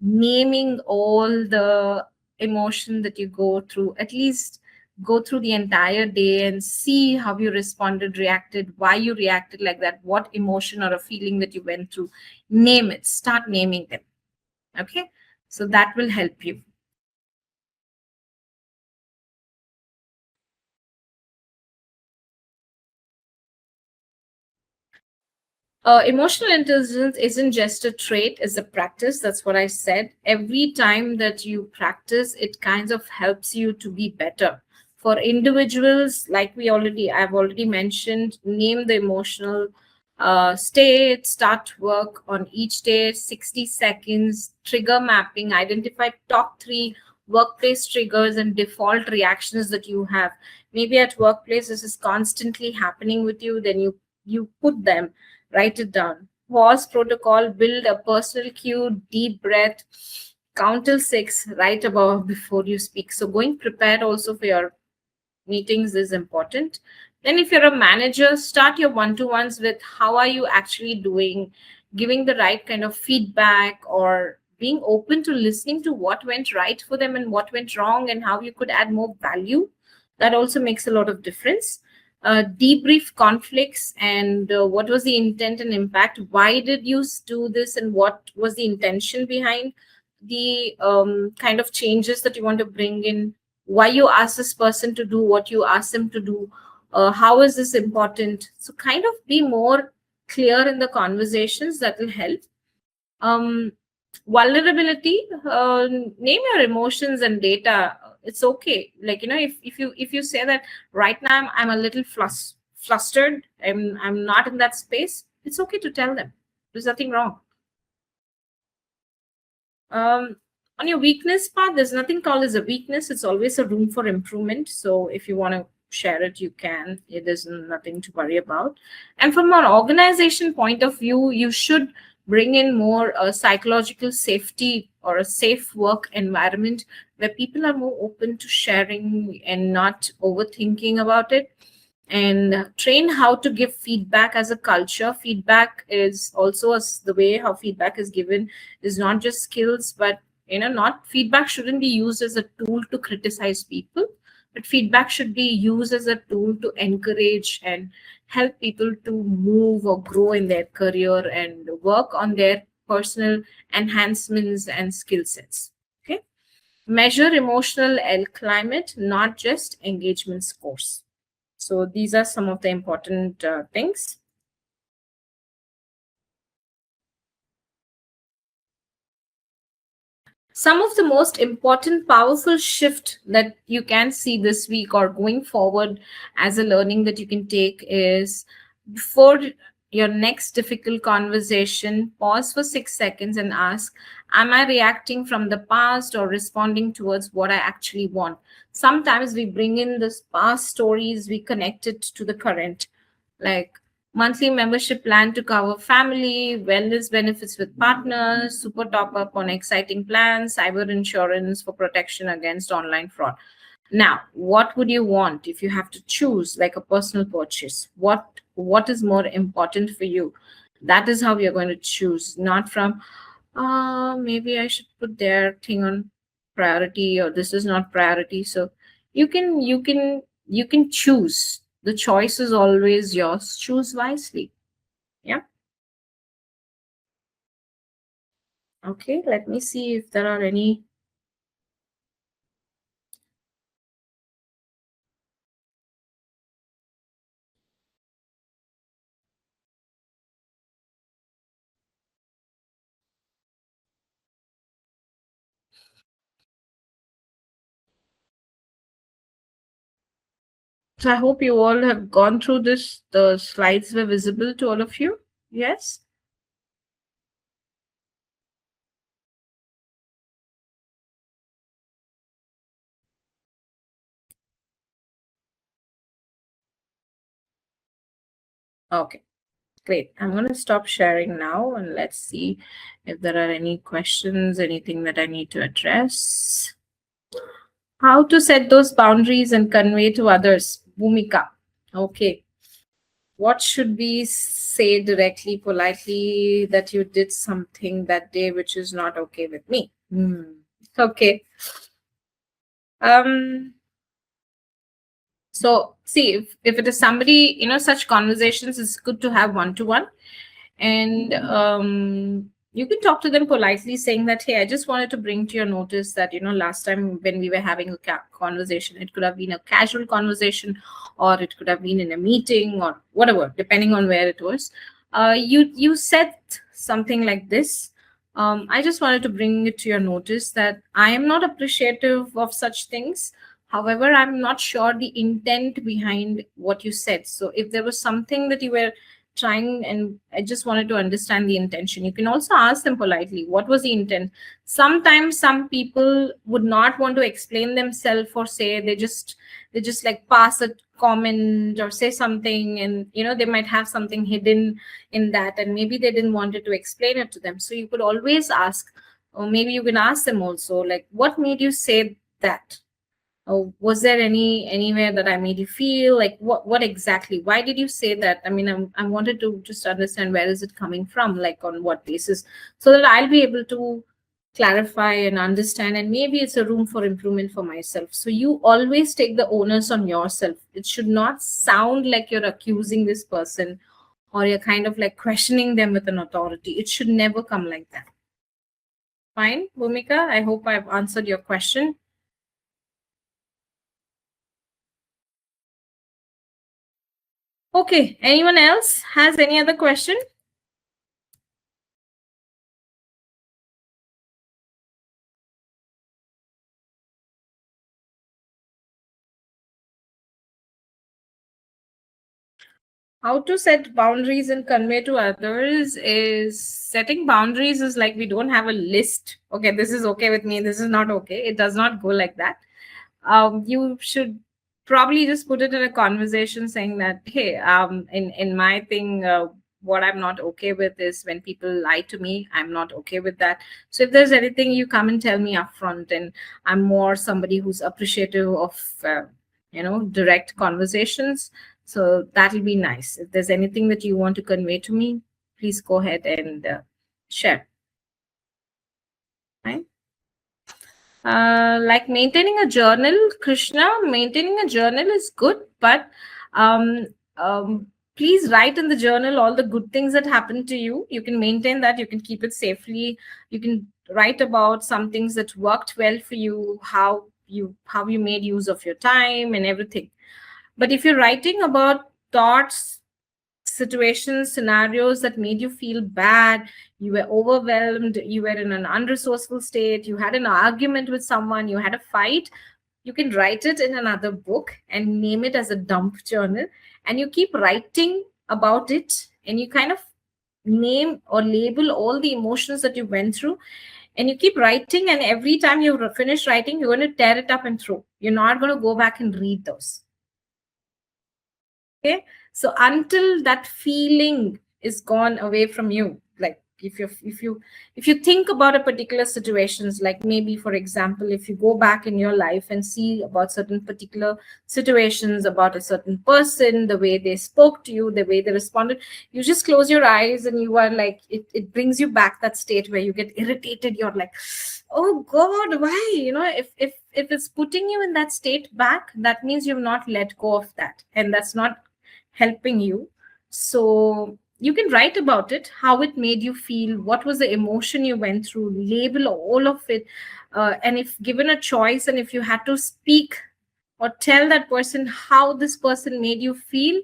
naming all the emotion that you go through. At least go through the entire day and see how you responded, reacted, why you reacted like that, what emotion or a feeling that you went through. Name it. Start naming them. Okay. So that will help you. Emotional intelligence isn't just a trait, it's a practice. That's what I said. Every time that you practice, it kind of helps you to be better. For individuals, like I've already mentioned, name the emotional state, start work on each day, 60 seconds, trigger mapping, identify top 3 workplace triggers and default reactions that you have. Maybe at workplace, this is constantly happening with you, then you put them. Write it down. Pause protocol, build a personal cue, deep breath, count till 6, write above before you speak. So going prepared also for your meetings is important. Then if you're a manager, start your one-to-ones with how are you actually doing, giving the right kind of feedback, or being open to listening to what went right for them and what went wrong and how you could add more value. That also makes a lot of difference. Debrief conflicts and what was the intent and impact. Why did you do this and what was the intention behind the kind of changes that you want to bring in? Why you ask this person to do what you ask them to do? How is this important? So kind of be more clear in the conversations. That will help. um, Vulnerability, name your emotions and data. It's okay, like, if you say that right now I'm a little flustered, I'm not in that space, it's okay to tell them. There's nothing wrong. um, on your weakness part, there's nothing called as a weakness. It's always a room for improvement. So if you want to share it, you can. It is nothing to worry about. And from an organization point of view, you should bring in more psychological safety or a safe work environment where people are more open to sharing and not overthinking about it. And train how to give feedback as a culture. Feedback is also the way how feedback is given is not just skills, but not feedback shouldn't be used as a tool to criticize people, but feedback should be used as a tool to encourage and help people to move or grow in their career and work on their personal enhancements and skill sets. Okay. Measure emotional climate, not just engagement scores. So these are some of the important things. Some of the most important powerful shift that you can see this week or going forward as a learning that you can take is, before your next difficult conversation, pause for 6 seconds and ask, am I reacting from the past or responding towards what I actually want? Sometimes we bring in this past stories, we connect it to the current, like monthly membership plan to cover family, wellness benefits with partners, super top up on exciting plans, cyber insurance for protection against online fraud. Now, what would you want if you have to choose, like a personal purchase? What is more important for you? That is how we are going to choose, not from maybe I should put their thing on priority, or this is not priority. So you can choose. The choice is always yours. Choose wisely. Yeah. Okay, let me see if there are any. So I hope you all have gone through this. The slides were visible to all of you. Yes. Okay, great. I'm going to stop sharing now and let's see if there are any questions, anything that I need to address. How to set those boundaries and convey to others. Bhumika. Okay. What should we say directly, politely, that you did something that day which is not okay with me? Okay. Um, so see, if it is somebody, such conversations, it's good to have one-to-one. And you can talk to them politely, saying that, hey, I just wanted to bring to your notice that last time when we were having a conversation, it could have been a casual conversation, or it could have been in a meeting, or whatever, depending on where it was. You said something like this. I just wanted to bring it to your notice that I am not appreciative of such things. However, I'm not sure the intent behind what you said. So if there was something that you were trying, and I just wanted to understand the intention. You can also ask them politely, what was the intent? Sometimes some people would not want to explain themselves, or say they just like pass a comment or say something, and they might have something hidden in that, and maybe they didn't want it to explain it to them. So you could always ask, or maybe you can ask them also, like, what made you say that? Oh, was there anywhere that I made you feel like, what exactly? Why did you say that? I mean, I wanted to just understand, where is it coming from, like on what basis, so that I'll be able to clarify and understand, and maybe it's a room for improvement for myself. So you always take the onus on yourself. It should not sound like you're accusing this person, or you're kind of like questioning them with an authority. It should never come like that. Fine, Bhumika, I hope I've answered your question. Okay, anyone else has any other question? How to set boundaries and convey to others is setting boundaries is like we don't have a list. Okay, this is okay with me, this is not okay. It does not go like that. You should probably just put it in a conversation saying that, hey, in my thing, what I'm not okay with is when people lie to me. I'm not okay with that. So if there's anything, you come and tell me upfront. And I'm more somebody who's appreciative of direct conversations. So that'll be nice. If there's anything that you want to convey to me, please go ahead and share. Right? Like maintaining a journal, Krishna, maintaining a journal is good, but um, please write in the journal all the good things that happened to you. You can maintain that, you can keep it safely. You can write about some things that worked well for you, how you made use of your time and everything. But if you're writing about thoughts, situations, scenarios that made you feel bad, you were overwhelmed, you were in an unresourceful state, you had an argument with someone, you had a fight, you can write it in another book and name it as a dump journal. And you keep writing about it, and you kind of name or label all the emotions that you went through, and you keep writing. And every time you finish writing, you're going to tear it up and throw. You're not going to go back and read those. Okay, so until that feeling is gone away from you, like if you think about a particular situations, like maybe for example, if you go back in your life and see about certain particular situations, about a certain person, the way they spoke to you, the way they responded, you just close your eyes and you are like, it brings you back that state where you get irritated. You're like, oh god, why? If it's putting you in that state back, that means you've not let go of that, and that's not helping you. So you can write about it, how it made you feel, what was the emotion you went through, label all of it. And if given a choice, and if you had to speak or tell that person how this person made you feel,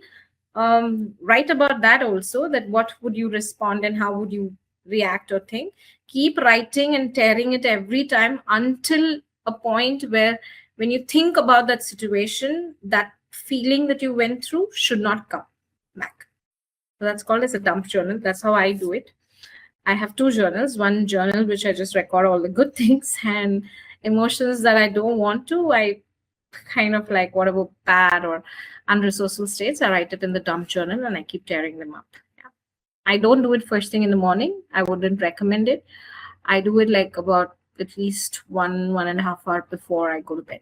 write about that also, that what would you respond and how would you react or think. Keep writing and tearing it every time until a point where when you think about that situation, that feeling that you went through should not come back. So that's called as a dump journal. That's how I do it. I have two journals. One journal which I just record all the good things, and emotions that I don't want to, I kind of like whatever bad or unresourceful states, I write it in the dump journal and I keep tearing them up. Yeah. I don't do it first thing in the morning. I wouldn't recommend it. I do it like about at least 1.5 hours before I go to bed.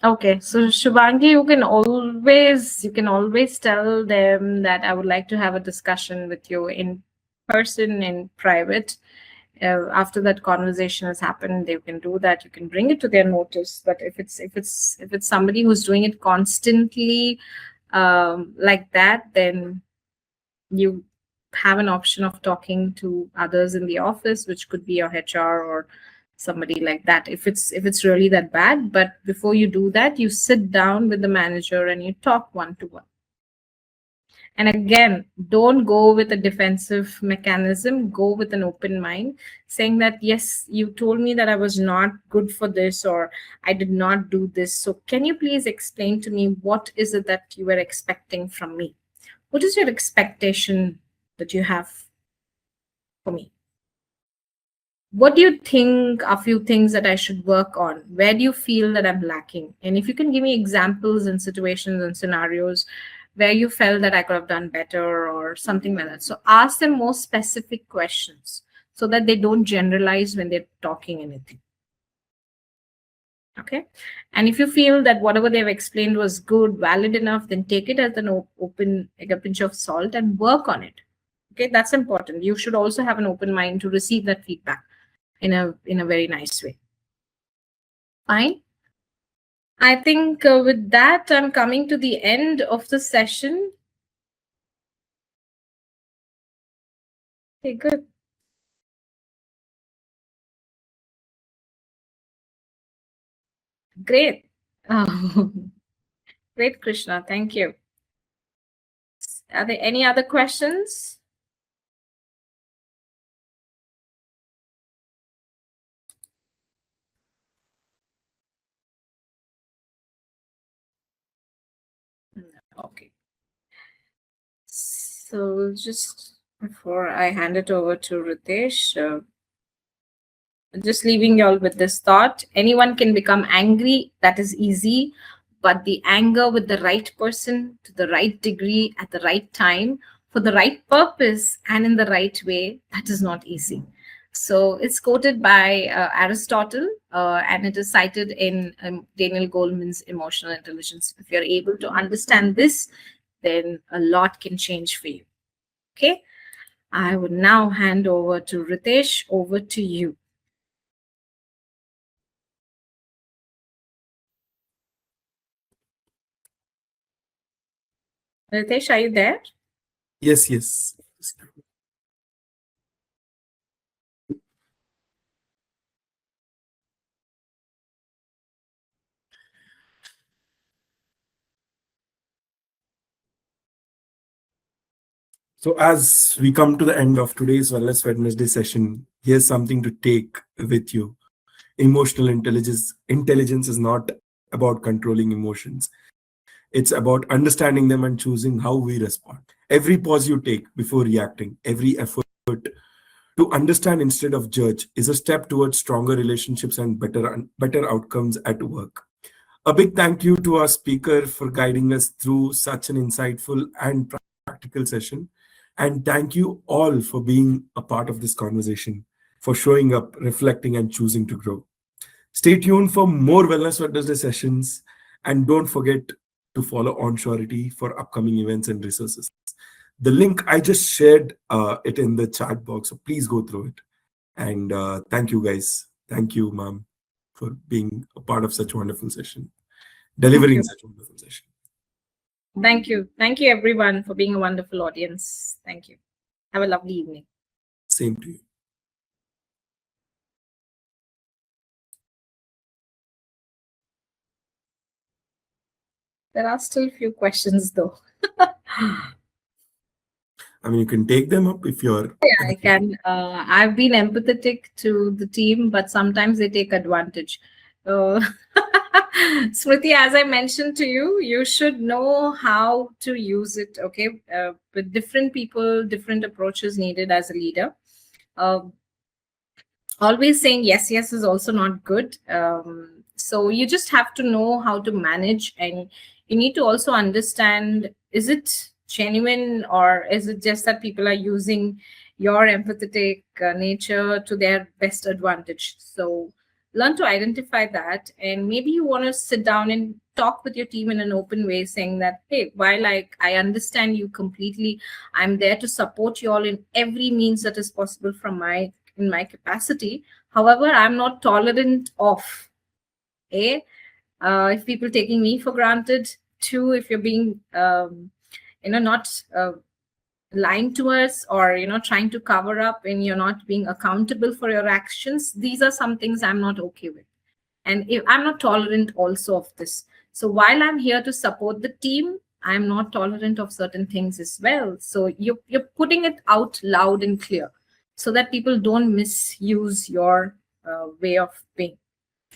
Okay, so Shubhangi, you can always tell them that I would like to have a discussion with you in person, in private. After that conversation has happened, they can do that. You can bring it to their notice. But if it's somebody who's doing it constantly, like that, then you have an option of talking to others in the office, which could be your HR or somebody like that, if it's really that bad. But before you do that, you sit down with the manager and you talk one to one. And again, don't go with a defensive mechanism, go with an open mind, saying that, yes, you told me that I was not good for this, or I did not do this. So can you please explain to me, what is it that you were expecting from me? What is your expectation that you have for me? What do you think are few things that I should work on? Where do you feel that I'm lacking? And if you can give me examples and situations and scenarios where you felt that I could have done better or something like that. So ask them more specific questions so that they don't generalize when they're talking anything. Okay. And if you feel that whatever they've explained was good, valid enough, then take it as an open, like a pinch of salt, and work on it. Okay. That's important. You should also have an open mind to receive that feedback in a very nice way. Fine. I think with that, I'm coming to the end of the session. Okay, good. Great. Oh, great, Krishna. Thank you. Are there any other questions? Okay. So just before I hand it over to Ritesh, just leaving y'all with this thought: anyone can become angry, that is easy, but the anger with the right person, to the right degree, at the right time, for the right purpose, and in the right way, that is not easy. So it's quoted by Aristotle, and it is cited in Daniel Goleman's Emotional Intelligence. If you're able to understand this, then a lot can change for you. Okay, I would now hand over to Ritesh. Over to you. Ritesh, are you there? Yes, yes. So, as we come to the end of today's Wellness Wednesday session, here's something to take with you. Emotional intelligence is not about controlling emotions. It's about understanding them and choosing how we respond. Every pause you take before reacting, every effort to understand instead of judge is a step towards stronger relationships and better outcomes at work. A big thank you to our speaker for guiding us through such an insightful and practical session. And thank you all for being a part of this conversation, for showing up, reflecting, and choosing to grow. Stay tuned for more Wellness Wednesday sessions. And don't forget to follow Onsurity for upcoming events and resources. The link I just shared it in the chat box, so please go through it. And thank you, guys. Thank you, ma'am, for being a part of such a wonderful session, Thank delivering you. such a wonderful session. Thank you. Thank you, everyone, for being a wonderful audience. Thank you. Have a lovely evening. Same to you. There are still a few questions, though. I mean, you can take them up if you're. Yeah, I can. I've been empathetic to the team, but sometimes they take advantage. Uh, Smriti, as I mentioned to you, you should know how to use it. Okay, with different people, different approaches needed as a leader. Uh, Always saying yes yes is also not good. So you just have to know how to manage, and you need to also understand, is it genuine, or is it just that people are using your empathetic nature to their best advantage? So learn to identify that, and maybe you want to sit down and talk with your team in an open way, saying that, hey, while I understand you completely, I'm there to support you all in every means that is possible from my in my capacity. However, I'm not tolerant of a if people taking me for granted. Two, if you're being not lying to us, or trying to cover up and you're not being accountable for your actions. These are some things I'm not okay with, and if I'm not tolerant also of this. So while I'm here to support the team, I'm not tolerant of certain things as well. So you're putting it out loud and clear, so that people don't misuse your way of being.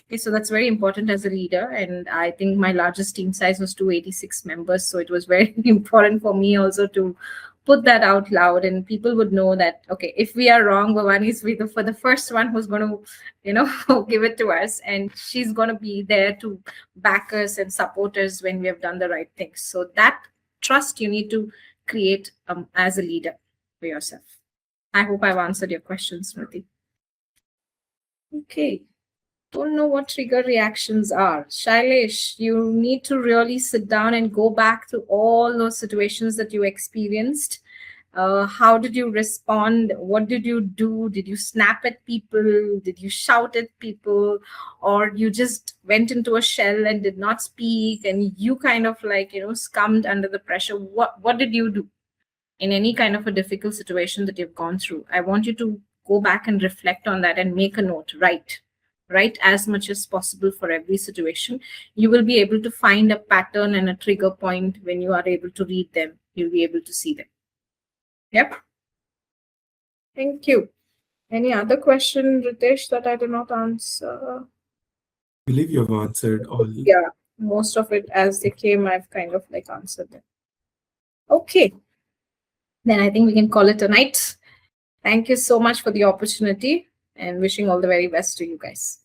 Okay, so that's very important as a leader. And I think my largest team size was 286 members. So it was very important for me also to put that out loud, and people would know that, okay, if we are wrong, Bhavani is for the first one who's going to, give it to us. And she's going to be there to back us and support us when we have done the right things. So that trust you need to create as a leader for yourself. I hope I've answered your questions, Smriti. Okay. Don't know what trigger reactions are. Shailesh, you need to really sit down and go back to all those situations that you experienced. How did you respond? What did you do? Did you snap at people? Did you shout at people? Or you just went into a shell and did not speak, and you kind of like, scummed under the pressure? What did you do? in any kind of a difficult situation that you've gone through, I want you to go back and reflect on that and make a note. Write as much as possible for every situation. You will be able to find a pattern and a trigger point. When you are able to read them, you'll be able to see them. Yep. Thank you. Any other question, Ritesh, that I did not answer? I believe you have answered all. Yeah, most of it as they came, I've kind of like answered them. Okay, then I think we can call it a night. Thank you so much for the opportunity and wishing all the very best to you guys.